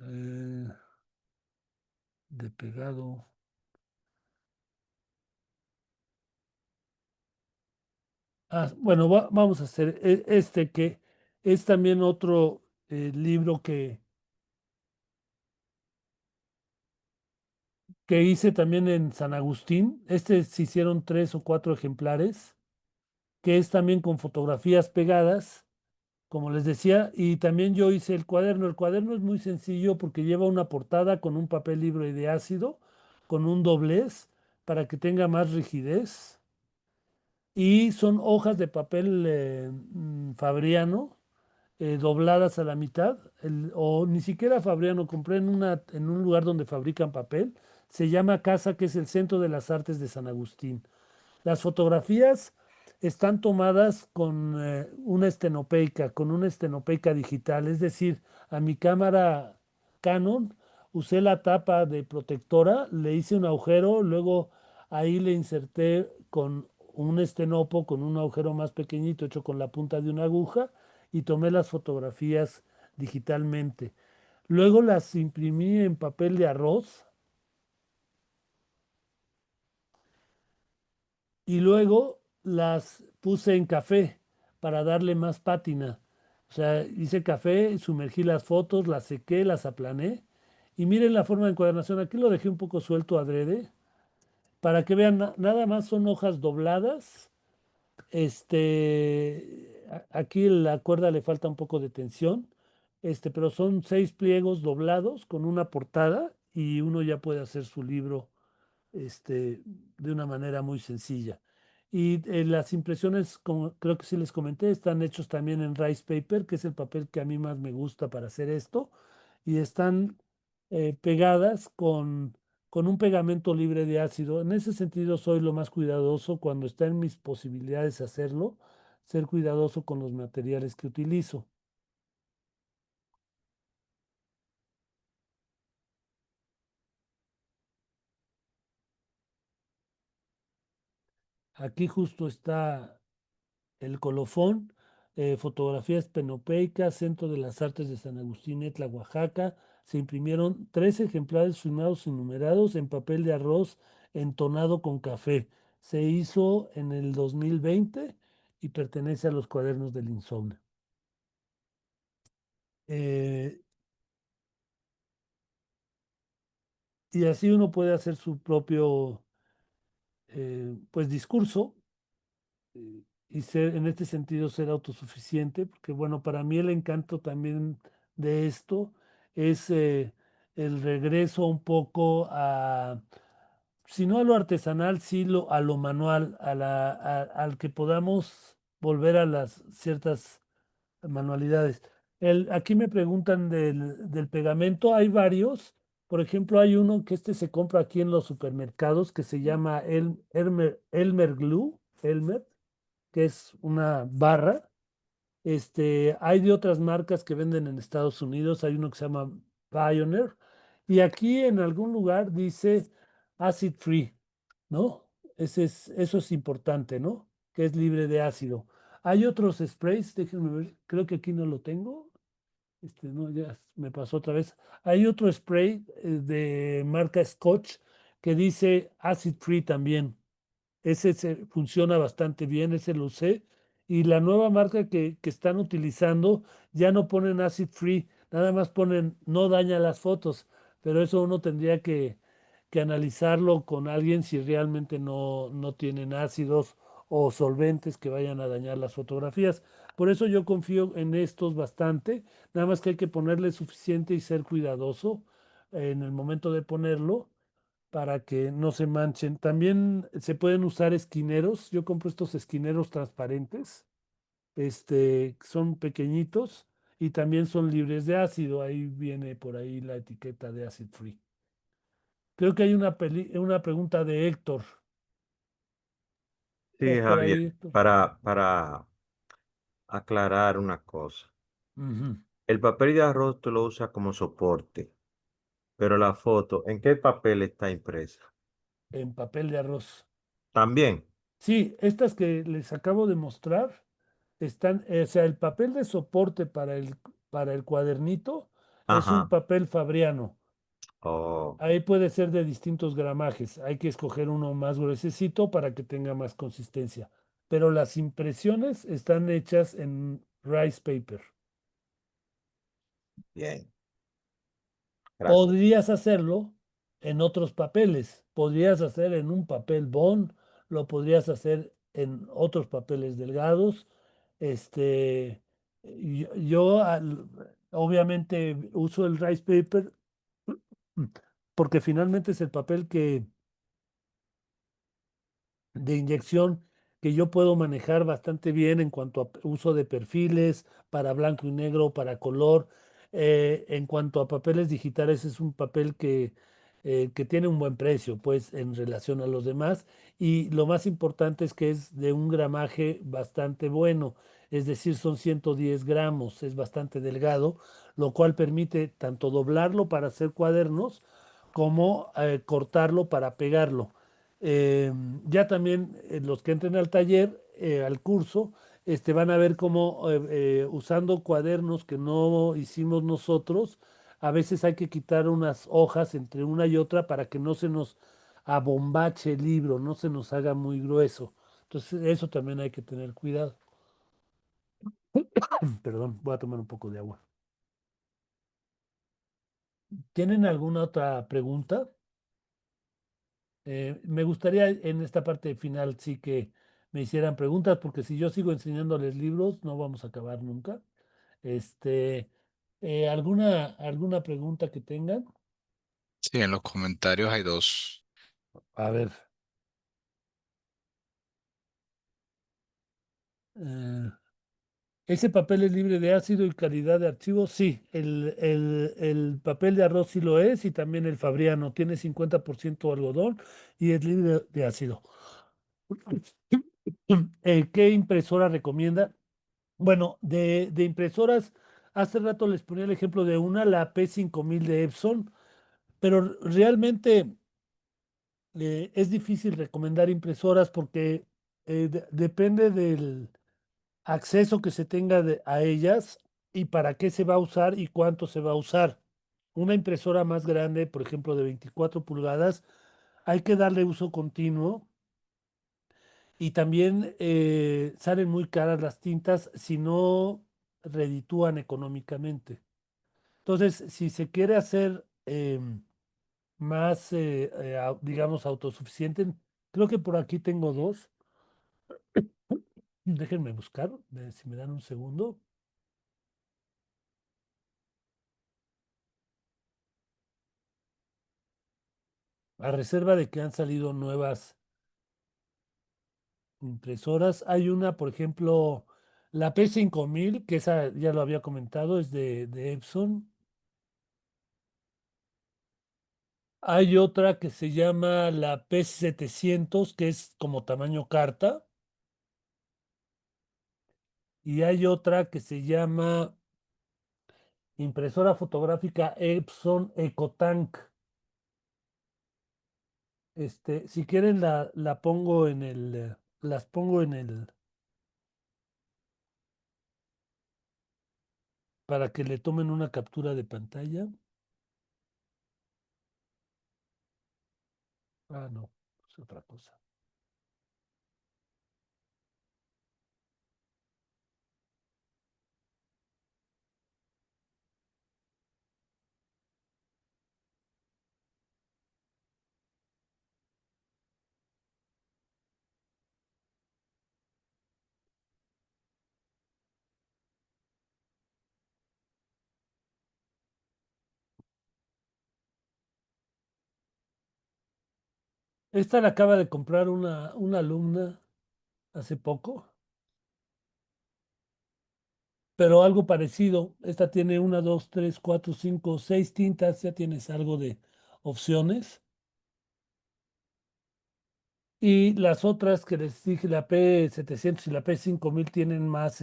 eh, de pegado. Bueno, vamos a hacer este que es también otro libro que hice también en San Agustín. Se hicieron 3 o 4 ejemplares, que es también con fotografías pegadas, como les decía, y también yo hice el cuaderno. El cuaderno es muy sencillo porque lleva una portada con un papel libre de ácido, con un doblez para que tenga más rigidez. Y son hojas de papel fabriano dobladas a la mitad, o ni siquiera fabriano, compré en un lugar donde fabrican papel. Se llama Casa, que es el Centro de las Artes de San Agustín. Las fotografías están tomadas con una estenopeica digital, es decir, a mi cámara Canon usé la tapa de protectora, le hice un agujero, luego ahí le inserté con un estenopo, con un agujero más pequeñito hecho con la punta de una aguja y tomé las fotografías digitalmente. Luego las imprimí en papel de arroz y luego las puse en café para darle más pátina. O sea, hice café, sumergí las fotos, las sequé, las aplané. Y miren la forma de encuadernación. Aquí lo dejé un poco suelto adrede para que vean, nada más son hojas dobladas. Aquí la cuerda le falta un poco de tensión. Pero son 6 pliegos doblados con una portada y uno ya puede hacer su libro de una manera muy sencilla. Y las impresiones, como creo que sí les comenté, están hechos también en rice paper, que es el papel que a mí más me gusta para hacer esto, y están pegadas con un pegamento libre de ácido. En ese sentido, soy lo más cuidadoso cuando está en mis posibilidades hacerlo, ser cuidadoso con los materiales que utilizo. Aquí justo está el colofón, fotografías penopeicas, Centro de las Artes de San Agustín, Etla, Oaxaca. Se imprimieron 3 ejemplares firmados y numerados en papel de arroz entonado con café. Se hizo en el 2020 y pertenece a los cuadernos del insomnio. Eh, y así uno puede hacer su propio pues discurso y ser, en este sentido, ser autosuficiente, porque bueno, para mí el encanto también de esto es el regreso un poco a, si no a lo artesanal, sí a lo manual, al que podamos volver a las ciertas manualidades. Aquí me preguntan del pegamento, hay varios. Por ejemplo, hay uno que se compra aquí en los supermercados que se llama Elmer Glue, Elmer, que es una barra. Hay de otras marcas que venden en Estados Unidos, hay uno que se llama Pioneer, y aquí en algún lugar dice acid free, ¿no? Eso es importante, ¿no? Que es libre de ácido. Hay otros sprays, déjenme ver, creo que aquí no lo tengo. No, ya me pasó otra vez. Hay otro spray de marca Scotch que dice acid free también. Funciona bastante bien, ese lo usé. Y la nueva marca que están utilizando ya no ponen acid free, nada más ponen no daña las fotos, pero eso uno tendría que analizarlo con alguien si realmente no tienen ácidos o solventes que vayan a dañar las fotografías. Por eso yo confío en estos bastante, nada más que hay que ponerle suficiente y ser cuidadoso en el momento de ponerlo para que no se manchen. También se pueden usar esquineros. Yo compro estos esquineros transparentes. Son pequeñitos y también son libres de ácido. Ahí viene por ahí la etiqueta de acid free. Creo que hay una pregunta de Héctor. Sí, ¿Estás por Javier, ahí, Héctor? para aclarar una cosa. Ujú. El papel de arroz tú lo usas como soporte, pero la foto, ¿en qué papel está impresa? En papel de arroz. También. Sí, estas que les acabo de mostrar están, o sea, el papel de soporte para el cuadernito es un Ajá. papel fabriano. Oh, Ahí puede ser de distintos gramajes. Hay que escoger uno más gruesecito para que tenga más consistencia. Pero las impresiones están hechas en rice paper. bien. Gracias. Podrías hacerlo en otros papeles. Podrías hacer en un papel bond, lo podrías hacer en otros papeles delgados. Yo obviamente uso el rice paper porque finalmente es el papel de inyección que yo puedo manejar bastante bien en cuanto a uso de perfiles para blanco y negro, para color. En cuanto a papeles digitales, es un papel que tiene un buen precio, pues, en relación a los demás. Y lo más importante es que es de un gramaje bastante bueno, es decir, son 110 gramos, es bastante delgado, lo cual permite tanto doblarlo para hacer cuadernos como cortarlo para pegarlo. Ya también los que entren al taller, al curso, van a ver cómo usando cuadernos que no hicimos nosotros, a veces hay que quitar unas hojas entre una y otra para que no se nos abombache el libro, no se nos haga muy grueso. Entonces, eso también hay que tener cuidado. Perdón, voy a tomar un poco de agua. ¿Tienen alguna otra pregunta? Me gustaría en esta parte final sí que me hicieran preguntas, porque si yo sigo enseñándoles libros, no vamos a acabar nunca. Este, ¿alguna pregunta que tengan? Sí, en los comentarios hay dos. A ver. eh, ¿Ese papel es libre de ácido y calidad de archivo? Sí, el papel de arroz sí lo es y también el fabriano tiene 50% algodón y es libre de ácido. ¿Qué impresora recomienda? Bueno, de impresoras, hace rato les ponía el ejemplo de una, la P5000 de Epson, pero realmente es difícil recomendar impresoras porque depende del acceso que se tenga a ellas y para qué se va a usar y cuánto se va a usar. Una impresora más grande, por ejemplo, de 24 pulgadas, hay que darle uso continuo y también salen muy caras las tintas si no reditúan económicamente. Entonces, si se quiere hacer más, digamos, autosuficiente. Creo que por aquí tengo dos. Déjenme buscar, si me dan un segundo. A reserva de que han salido nuevas impresoras. Hay una, por ejemplo, la P5000, que esa ya lo había comentado, es de Epson. Hay otra que se llama la P700, que es como tamaño carta. Y hay otra que se llama impresora fotográfica Epson EcoTank. Si quieren la pongo en las pongo en para que le tomen una captura de pantalla. Ah, no, es otra cosa. Esta la acaba de comprar una alumna hace poco, pero algo parecido. Esta tiene una, dos, tres, cuatro, cinco, seis tintas, ya tienes algo de opciones. Y las otras que les dije, la P700 y la P5000 tienen más,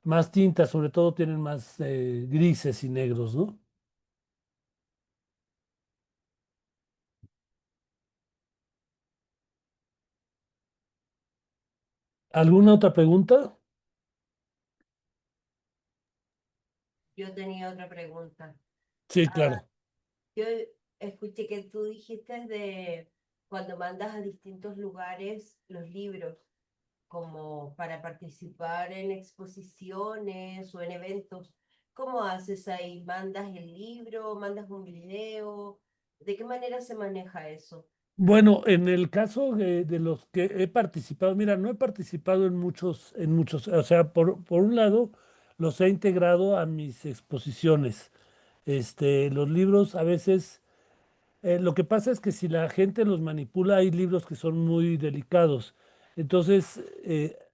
más tintas, sobre todo tienen más grises y negros, ¿no? ¿Alguna otra pregunta? Yo tenía otra pregunta. Sí, Ah, claro. yo escuché que tú dijiste de cuando mandas a distintos lugares los libros, como para participar en exposiciones o en eventos. ¿Cómo haces ahí? ¿Mandas el libro? ¿Mandas un video? ¿De qué manera se maneja eso? Bueno, en el caso de los que he participado, mira, no he participado en muchos, o sea, por un lado, los he integrado a mis exposiciones. Los libros a veces, lo que pasa es que si la gente los manipula, hay libros que son muy delicados. Entonces,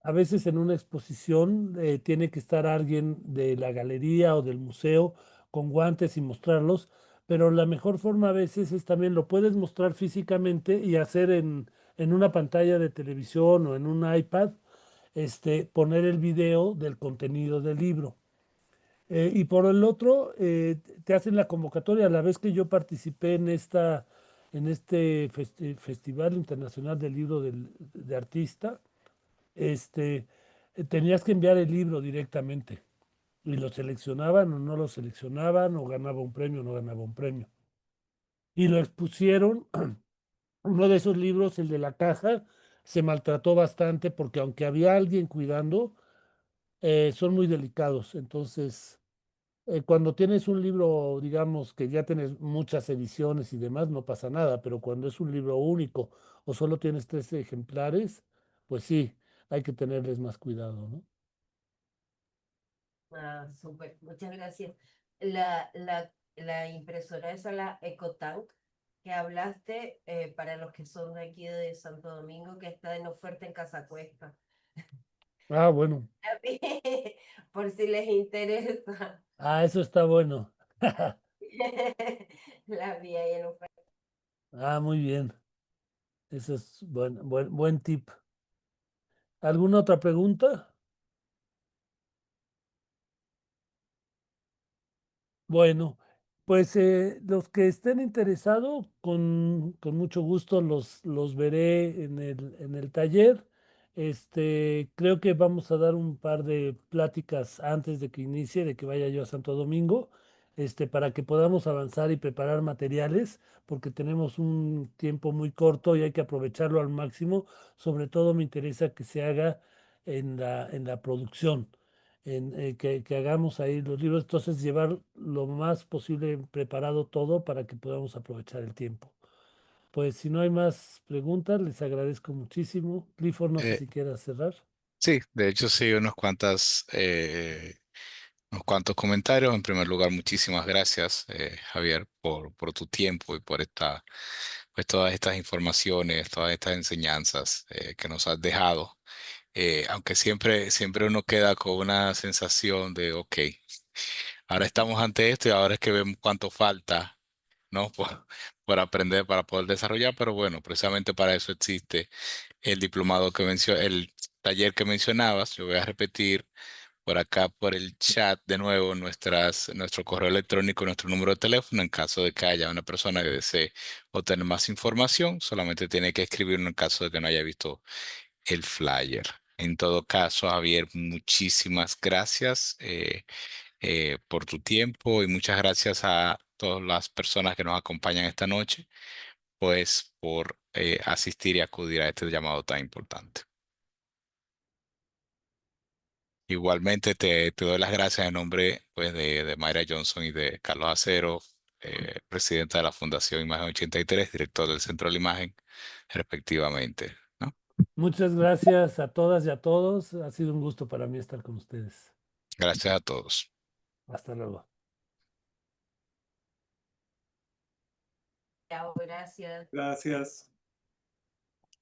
a veces en una exposición tiene que estar alguien de la galería o del museo con guantes y mostrarlos, pero la mejor forma a veces es también lo puedes mostrar físicamente y hacer en una pantalla de televisión o en un iPad, poner el video del contenido del libro. Y por el otro, te hacen la convocatoria. A la vez que yo participé en este Festival Internacional del Libro de Artista, tenías que enviar el libro directamente. Y lo seleccionaban o no lo seleccionaban, o ganaba un premio o no ganaba un premio. Y lo expusieron. Uno de esos libros, el de la caja, se maltrató bastante porque aunque había alguien cuidando, son muy delicados. Entonces cuando tienes un libro, digamos, que ya tienes muchas ediciones y demás, no pasa nada, pero cuando es un libro único o solo tienes tres ejemplares, pues sí, hay que tenerles más cuidado, ¿no? Ah, súper, muchas gracias. La impresora esa, la EcoTank, que hablaste, para los que son de aquí de Santo Domingo, que está en oferta en Casa Cuesta. Ah, bueno. Por si les interesa. Ah, eso está bueno. La vi ahí en oferta. Ah, muy bien. Eso es buen tip. ¿Alguna otra pregunta? Bueno, pues los que estén interesados, con mucho gusto los veré en el taller. Creo que vamos a dar un par de pláticas antes de que inicie, de que vaya yo a Santo Domingo, para que podamos avanzar y preparar materiales, porque tenemos un tiempo muy corto y hay que aprovecharlo al máximo. Sobre todo me interesa que se haga en la producción. que hagamos ahí los libros, entonces llevar lo más posible preparado todo para que podamos aprovechar el tiempo. Pues si no hay más preguntas, les agradezco muchísimo. Clifford, no sé Eh, si quieras cerrar. sí, de hecho sí, unos cuantos comentarios. En primer lugar, muchísimas gracias, Javier, por tu tiempo y por pues todas estas informaciones, todas estas enseñanzas que nos has dejado. Aunque siempre uno queda con una sensación de, ok, ahora estamos ante esto y ahora es que vemos cuánto falta, ¿no? Por aprender para poder desarrollar, pero bueno, precisamente para eso existe el diplomado el taller que mencionabas. Lo voy a repetir por acá por el chat de nuevo nuestro correo electrónico, nuestro número de teléfono en caso de que haya una persona que desee obtener más información, solamente tiene que escribirnos en caso de que no haya visto el flyer. En todo caso, Javier, muchísimas gracias por tu tiempo y muchas gracias a todas las personas que nos acompañan esta noche, pues por asistir y acudir a este llamado tan importante. Igualmente te doy las gracias en nombre pues, de Mayra Johnson y de Carlos Acero, presidenta de la Fundación Imagen 83, director del Centro de la Imagen, respectivamente, ¿no? Muchas gracias a todas y a todos. Ha sido un gusto para mí estar con ustedes. Gracias a todos. Hasta luego. Chao, gracias. Gracias.